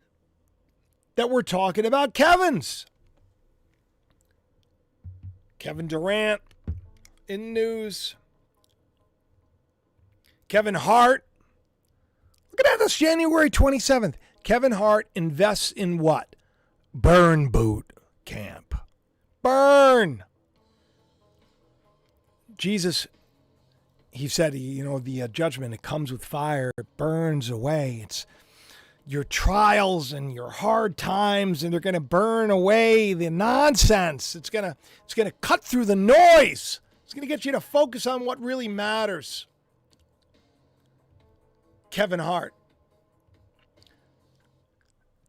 that we're talking about Kevins. Kevin Durant in news. Kevin Hart. Look at that. That's January 27th. Kevin Hart invests in what? Burn boot camp. Burn. Jesus, he said, the judgment, it comes with fire. It burns away. It's your trials and your hard times, and they're going to burn away the nonsense. It's going to cut through the noise. It's going to get you to focus on what really matters. Kevin Hart.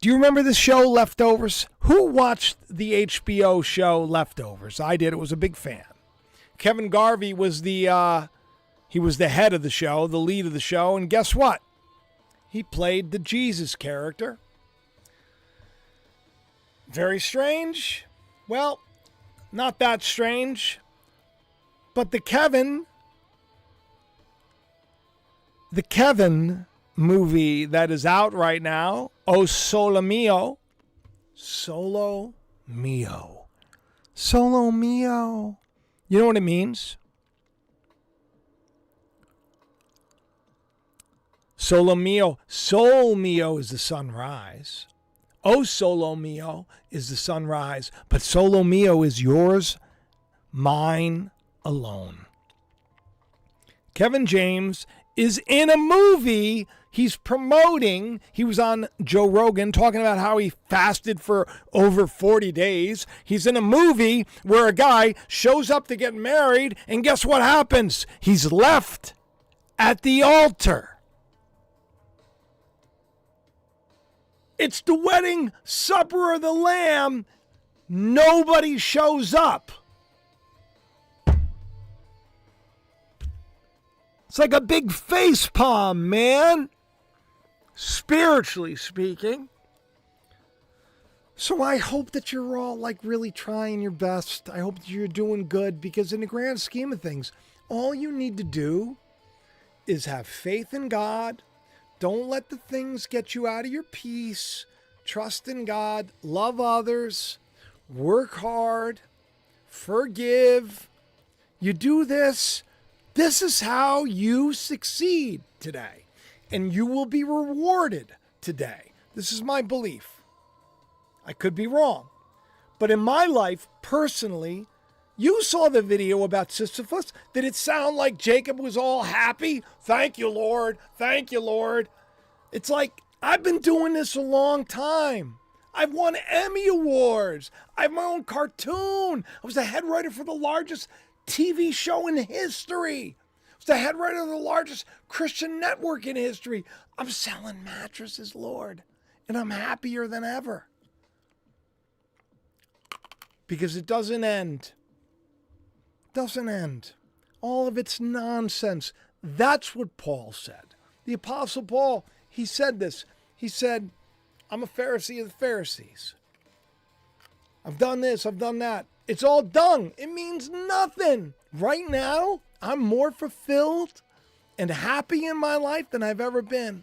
Do you remember the show Leftovers? Who watched the HBO show Leftovers? I did. It was a big fan. Kevin Garvey was the head of the show, the lead of the show, and guess what? He played the Jesus character. Very strange. Well, not that strange. But the Kevin movie that is out right now, O Solo Mio. Solo Mio. Solo Mio. You know what it means? Solo Mio. Sol Mio is the sunrise. O Solo Mio is the sunrise. But Solo Mio is yours, mine alone. Kevin James is in a movie he's promoting. He was on Joe Rogan talking about how he fasted for over 40 days. He's in a movie where a guy shows up to get married, and guess what happens? He's left at the altar. It's the wedding supper of the Lamb. Nobody shows up. It's like a big face palm, man. spiritually speaking. So I hope that you're all like really trying your best. I hope that you're doing good, because in the grand scheme of things, all you need to do is have faith in God. Don't let the things get you out of your peace. Trust in God, love others, work hard, forgive. You do this. This is how you succeed today. And you will be rewarded today. This is my belief. I could be wrong. But in my life, personally, you saw the video about Sisyphus. Did it sound like Jacob was all happy? Thank you, Lord. Thank you, Lord. It's like, I've been doing this a long time. I've won Emmy Awards. I have my own cartoon. I was the head writer for the largest TV show in history. I was the head writer of the largest Christian network in history. I'm selling mattresses, Lord. And I'm happier than ever. Because it doesn't end. Doesn't end. All of it's nonsense. That's what Paul said. The Apostle Paul, he said this. He said, I'm a Pharisee of the Pharisees. I've done this, I've done that. It's all dung. It means nothing. Right now, I'm more fulfilled and happy in my life than I've ever been.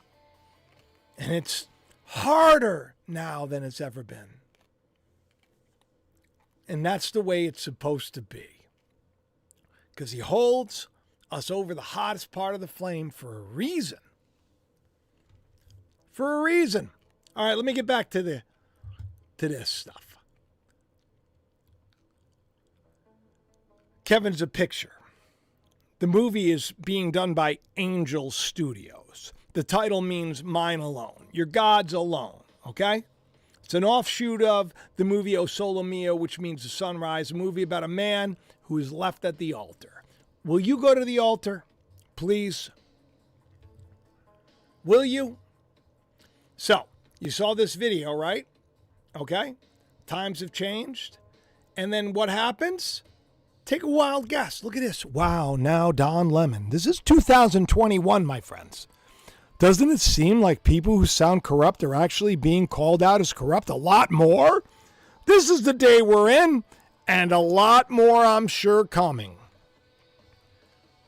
And it's harder now than it's ever been. And that's the way it's supposed to be. Because he holds us over the hottest part of the flame for a reason. For a reason. All right, let me get back to this stuff. Kevin's a picture. The movie is being done by Angel Studios. The title means mine alone. Your God's alone, okay? It's an offshoot of the movie O Solo Mio, which means the sunrise, a movie about a man who is left at the altar. Will you go to the altar, please? Will you? So, you saw this video, right? Okay? Times have changed. And then what happens? Take a wild guess. Look at this. Wow, now Don Lemon. This is 2021, my friends. Doesn't it seem like people who sound corrupt are actually being called out as corrupt a lot more? This is the day we're in, and a lot more, I'm sure, coming.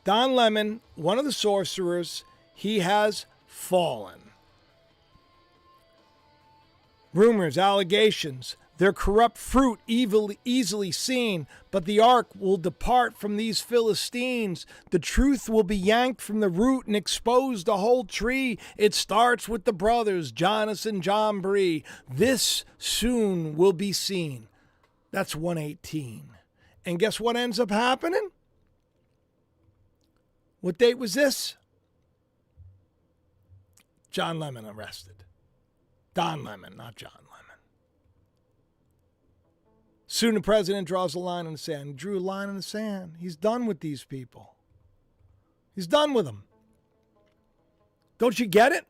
Don Lemon, one of the sorcerers, he has fallen. Rumors, allegations, their corrupt fruit easily seen, but the ark will depart from these Philistines. The truth will be yanked from the root and expose the whole tree. It starts with the brothers, Jonas and John Bree. This soon will be seen. That's 118. And guess what ends up happening? What date was this? John Lemon arrested. Don Lemon, not John Lemon. Soon the president draws a line in the sand. He drew a line in the sand. He's done with these people. He's done with them. Don't you get it?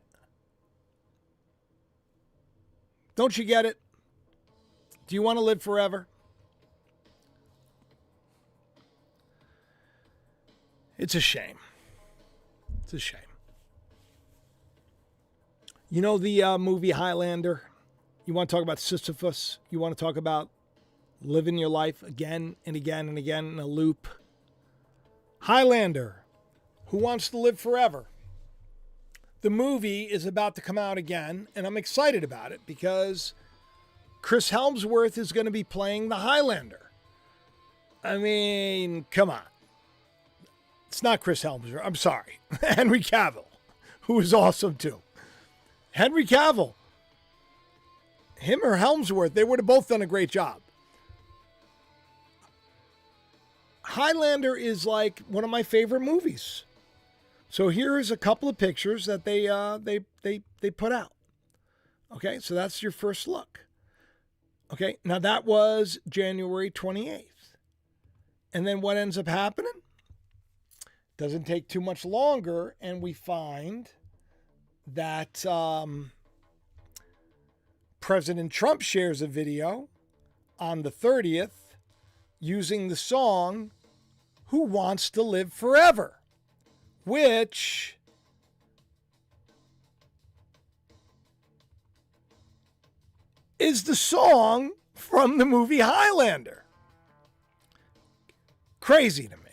Don't you get it? Do you want to live forever? It's a shame. It's a shame. You know the movie Highlander? You want to talk about Sisyphus? You want to talk about living your life again and again and again in a loop? Highlander, Who Wants to Live Forever? The movie is about to come out again, and I'm excited about it because Chris Hemsworth is going to be playing the Highlander. I mean, come on. It's not Chris Hemsworth. I'm sorry. Henry Cavill, who is awesome too. Henry Cavill, him or Hemsworth, they would have both done a great job. Highlander is like one of my favorite movies. So here's a couple of pictures that they put out. Okay, so that's your first look. Okay, now that was January 28th. And then what ends up happening? Doesn't take too much longer, and we find that President Trump shares a video on the 30th using the song Who Wants to Live Forever, which is the song from the movie Highlander. Crazy to me.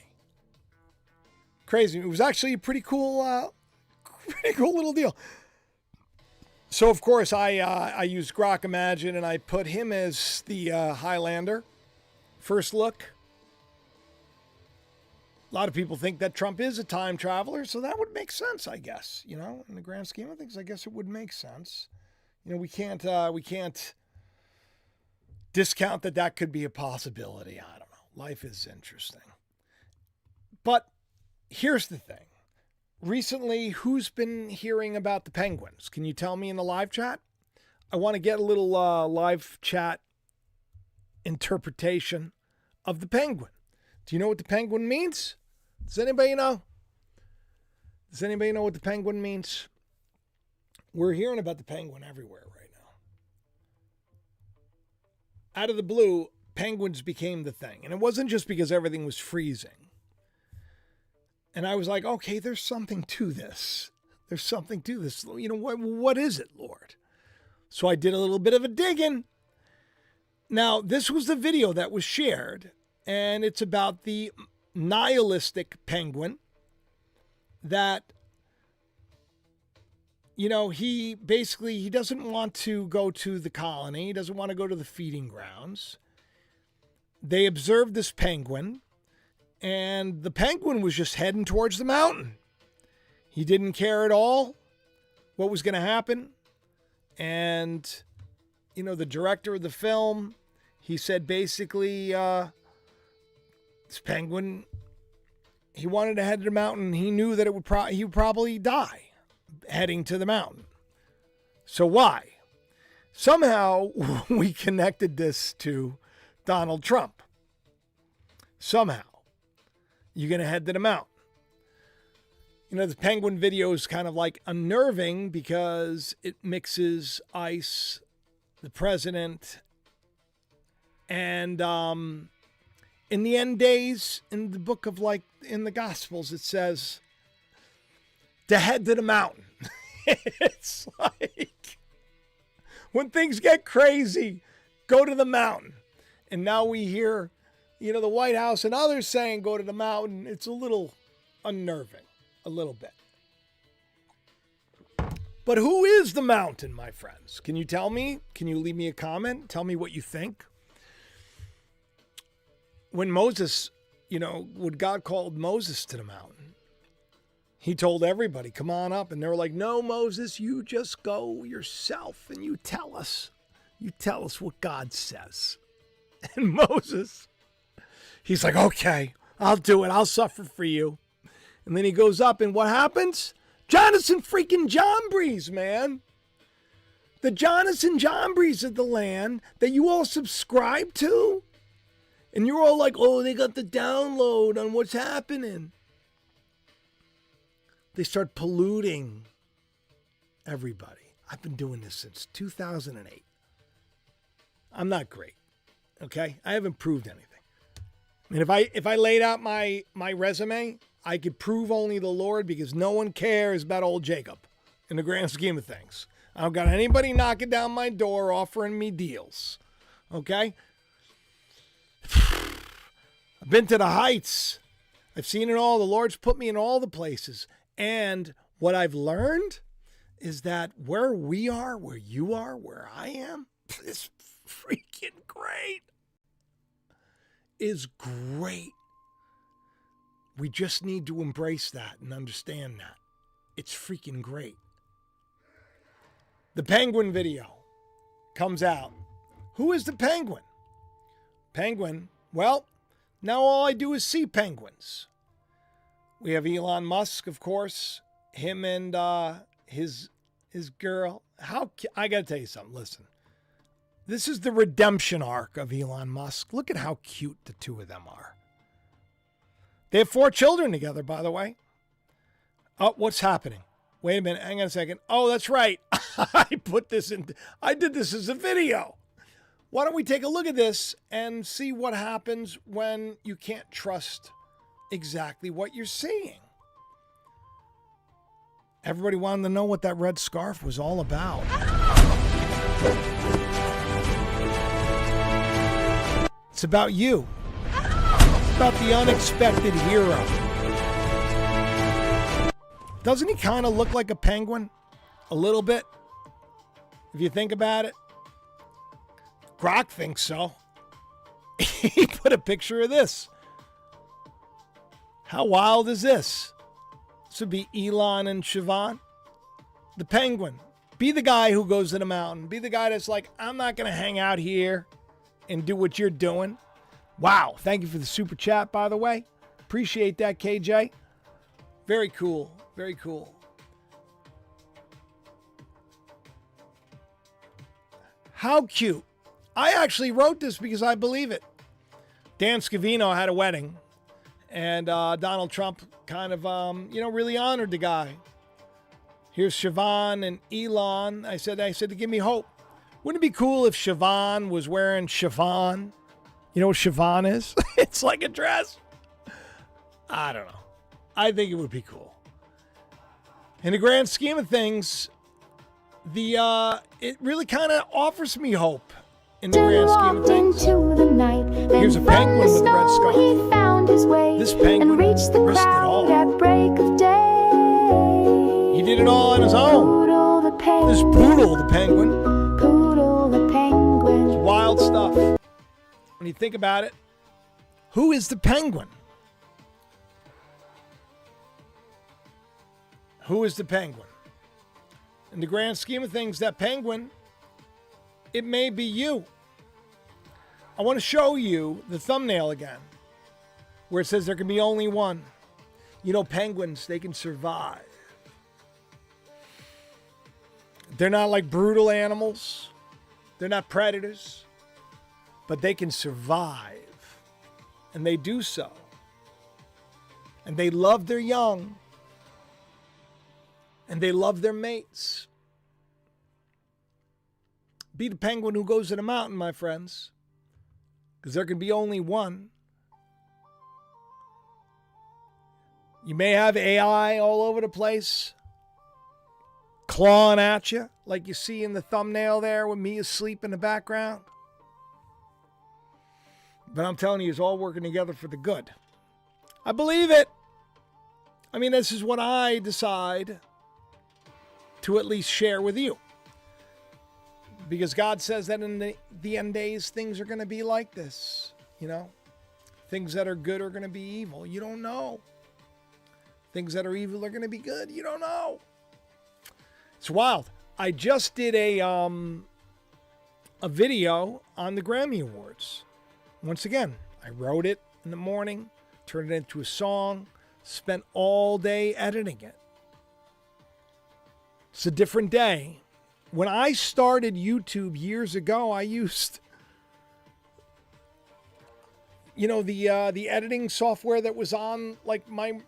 Crazy. It was actually a pretty cool little deal. So, of course, I used Grok Imagine, and I put him as the Highlander. First look. A lot of people think that Trump is a time traveler, so that would make sense, I guess. You know, in the grand scheme of things, I guess it would make sense. You know, we can't discount that could be a possibility. I don't know. Life is interesting. But here's the thing. Recently, who's been hearing about the penguins? Can you tell me in the live chat? I want to get a little live chat interpretation of the penguin. Do you know what the penguin means? Does anybody know? Does anybody know what the penguin means? We're hearing about the penguin everywhere right now. Out of the blue, penguins became the thing. And it wasn't just because everything was freezing. And I was like, okay, there's something to this. There's something to this. You know, what is it, Lord? So I did a little bit of a digging. Now, this was the video that was shared, and it's about the nihilistic penguin that, you know, he doesn't want to go to the colony. He doesn't want to go to the feeding grounds. They observed this penguin, and the penguin was just heading towards the mountain. He didn't care at all what was going to happen. And, you know, the director of the film, he said basically this penguin, he wanted to head to the mountain. He knew that he would probably die heading to the mountain. So why? Somehow we connected this to Donald Trump. Somehow. You're going to head to the mountain. You know, the penguin video is kind of like unnerving because it mixes ICE, the president, and in the end days, in the book of in the Gospels, it says to head to the mountain. It's like when things get crazy, go to the mountain. And now we hear, you know, the White House and others saying go to the mountain. It's a little unnerving, a little bit. But who is the mountain, my friends? Can you tell me? Can you leave me a comment? Tell me what you think. When Moses, you know, when God called Moses to the mountain, he told everybody, come on up. And they were like, no, Moses, you just go yourself and you tell us what God says. And Moses, he's like, okay, I'll do it. I'll suffer for you. And then he goes up, and what happens? Jonathan freaking Jambres, man. The Jonathan Jambres of the land that you all subscribe to. And you're all like, oh, they got the download on what's happening. They start polluting everybody. I've been doing this since 2008. I'm not great. Okay? I haven't proved anything. I mean, if I laid out my resume, I could prove only the Lord because no one cares about old Jacob in the grand scheme of things. I don't got anybody knocking down my door offering me deals. Okay? I've been to the heights. I've seen it all. The Lord's put me in all the places. And what I've learned is that where we are, where you are, where I am, is freaking great. Is great. We just need to embrace that and understand that. It's freaking great. The penguin video comes out. Who is the penguin? Penguin. Well, now all I do is see penguins. We have Elon Musk, of course. Him and his girl. I got to tell you something. Listen. This is the redemption arc of Elon Musk. Look at how cute the two of them are. They have 4 children together, by the way. Oh, what's happening? Wait a minute. Hang on a second. Oh, that's right. I did this as a video. Why don't we take a look at this and see what happens when you can't trust exactly what you're seeing. Everybody wanted to know what that red scarf was all about. It's about you. It's about the unexpected hero. Doesn't he kind of look like a penguin? A little bit? If you think about it. Grok thinks so. He put a picture of this. How wild is this? This would be Elon and Siobhan. The penguin. Be the guy who goes to the mountain. Be the guy that's like, I'm not going to hang out here and do what you're doing. Wow. Thank you for the super chat, by the way. Appreciate that, KJ. Very cool. Very cool. How cute. I actually wrote this because I believe it. Dan Scavino had a wedding, and Donald Trump kind of, really honored the guy. Here's Siobhan and Elon. I said to give me hope. Wouldn't it be cool if Siobhan was wearing chiffon? You know what chiffon is? It's like a dress. I don't know. I think it would be cool. In the grand scheme of things, it really kind of offers me hope. In the grand scheme of things. Here's a penguin with a red scarf. This penguin risked it all. He did it all on his own. This Poodle the penguin. It's wild stuff. When you think about it, who is the penguin? Who is the penguin? In the grand scheme of things, that penguin, it may be you. I want to show you the thumbnail again, where it says there can be only one. You know, penguins, they can survive. They're not like brutal animals. They're not predators. But they can survive. And they do so. And they love their young. And they love their mates. Be the penguin who goes to the mountain, my friends. Because there can be only one. You may have AI all over the place, clawing at you, like you see in the thumbnail there with me asleep in the background. But I'm telling you, it's all working together for the good. I believe it. I mean, this is what I decide to at least share with you. Because God says that in the end days, things are going to be like this. You know, things that are good are going to be evil. You don't know. Things that are evil are going to be good. You don't know. It's wild. I just did a video on the Grammy Awards. Once again, I wrote it in the morning, turned it into a song, spent all day editing it. It's a different day. When I started YouTube years ago, I used, the editing software that was on like my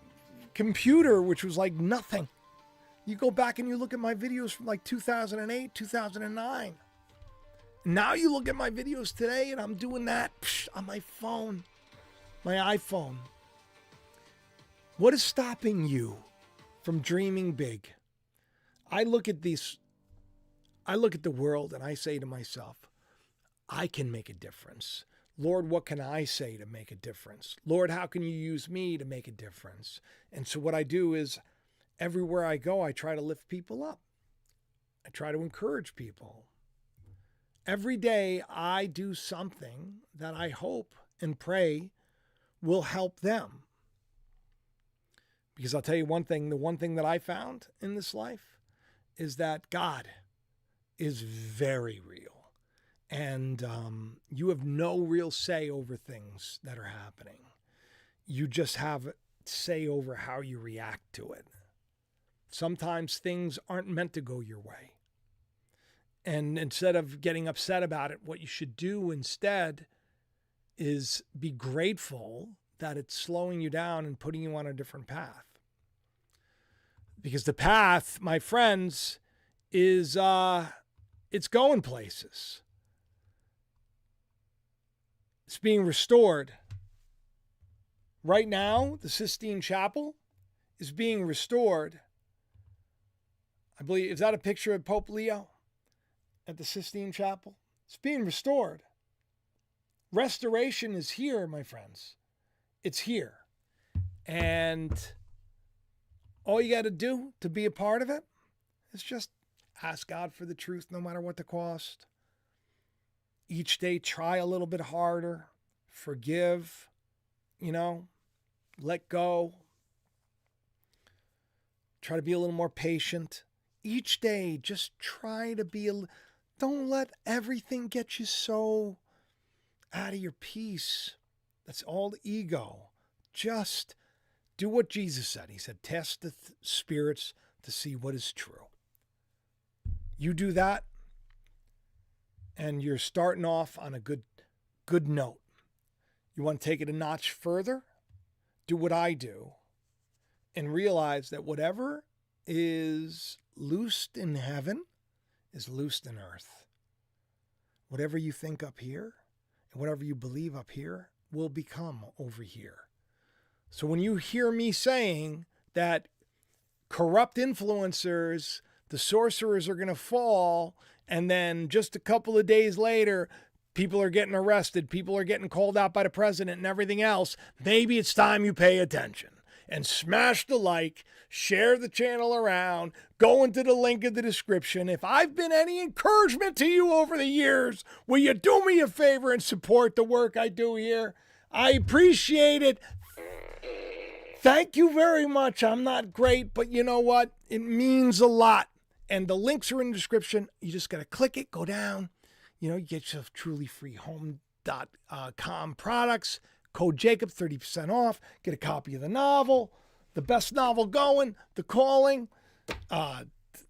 computer, which was like nothing. You go back and you look at my videos from like 2008, 2009. Now you look at my videos today and I'm doing that on my phone, my iPhone. What is stopping you from dreaming big? I look at the world and I say to myself, I can make a difference. Lord, what can I say to make a difference? Lord, how can you use me to make a difference? And so what I do is everywhere I go, I try to lift people up. I try to encourage people. Every day I do something that I hope and pray will help them. Because I'll tell you one thing, the one thing that I found in this life is that God is very real. And you have no real say over things that are happening. You just have say over how you react to it. Sometimes things aren't meant to go your way. And instead of getting upset about it, what you should do instead is be grateful that it's slowing you down and putting you on a different path. Because the path, my friends, is it's going places. It's being restored. Right now, the Sistine Chapel is being restored. I believe, is that a picture of Pope Leo at the Sistine Chapel? It's being restored. Restoration is here, my friends. It's here. And all you got to do to be a part of it is just ask God for the truth, no matter what the cost. Each day, try a little bit harder. Forgive, let go. Try to be a little more patient. Each day, just try to be don't let everything get you so out of your peace. That's all the ego. Just do what Jesus said. He said, test the spirits to see what is true. You do that, and you're starting off on a good note. You want to take it a notch further? Do what I do and realize that whatever is loosed in heaven is loosed in earth. Whatever you think up here and whatever you believe up here will become over here. So when you hear me saying that corrupt influencers, the sorcerers are going to fall, and then just a couple of days later, people are getting arrested, people are getting called out by the president and everything else, maybe it's time you pay attention. And smash the like, share the channel around, go into the link in the description. If I've been any encouragement to you over the years, will you do me a favor and support the work I do here? I appreciate it. Thank you very much. I'm not great, but you know what? It means a lot. And the links are in the description. You just got to click it, go down. You get yourself trulyfreehome.com products. Code Jacob, 30% off. Get a copy of the novel, the best novel going, The Calling,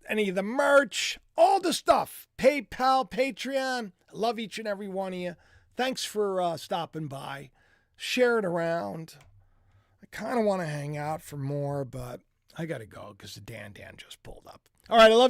any of the merch, all the stuff. PayPal, Patreon. I love each and every one of you. Thanks for stopping by. Share it around. I kind of want to hang out for more, but I got to go because the Dan just pulled up. All right, I love you.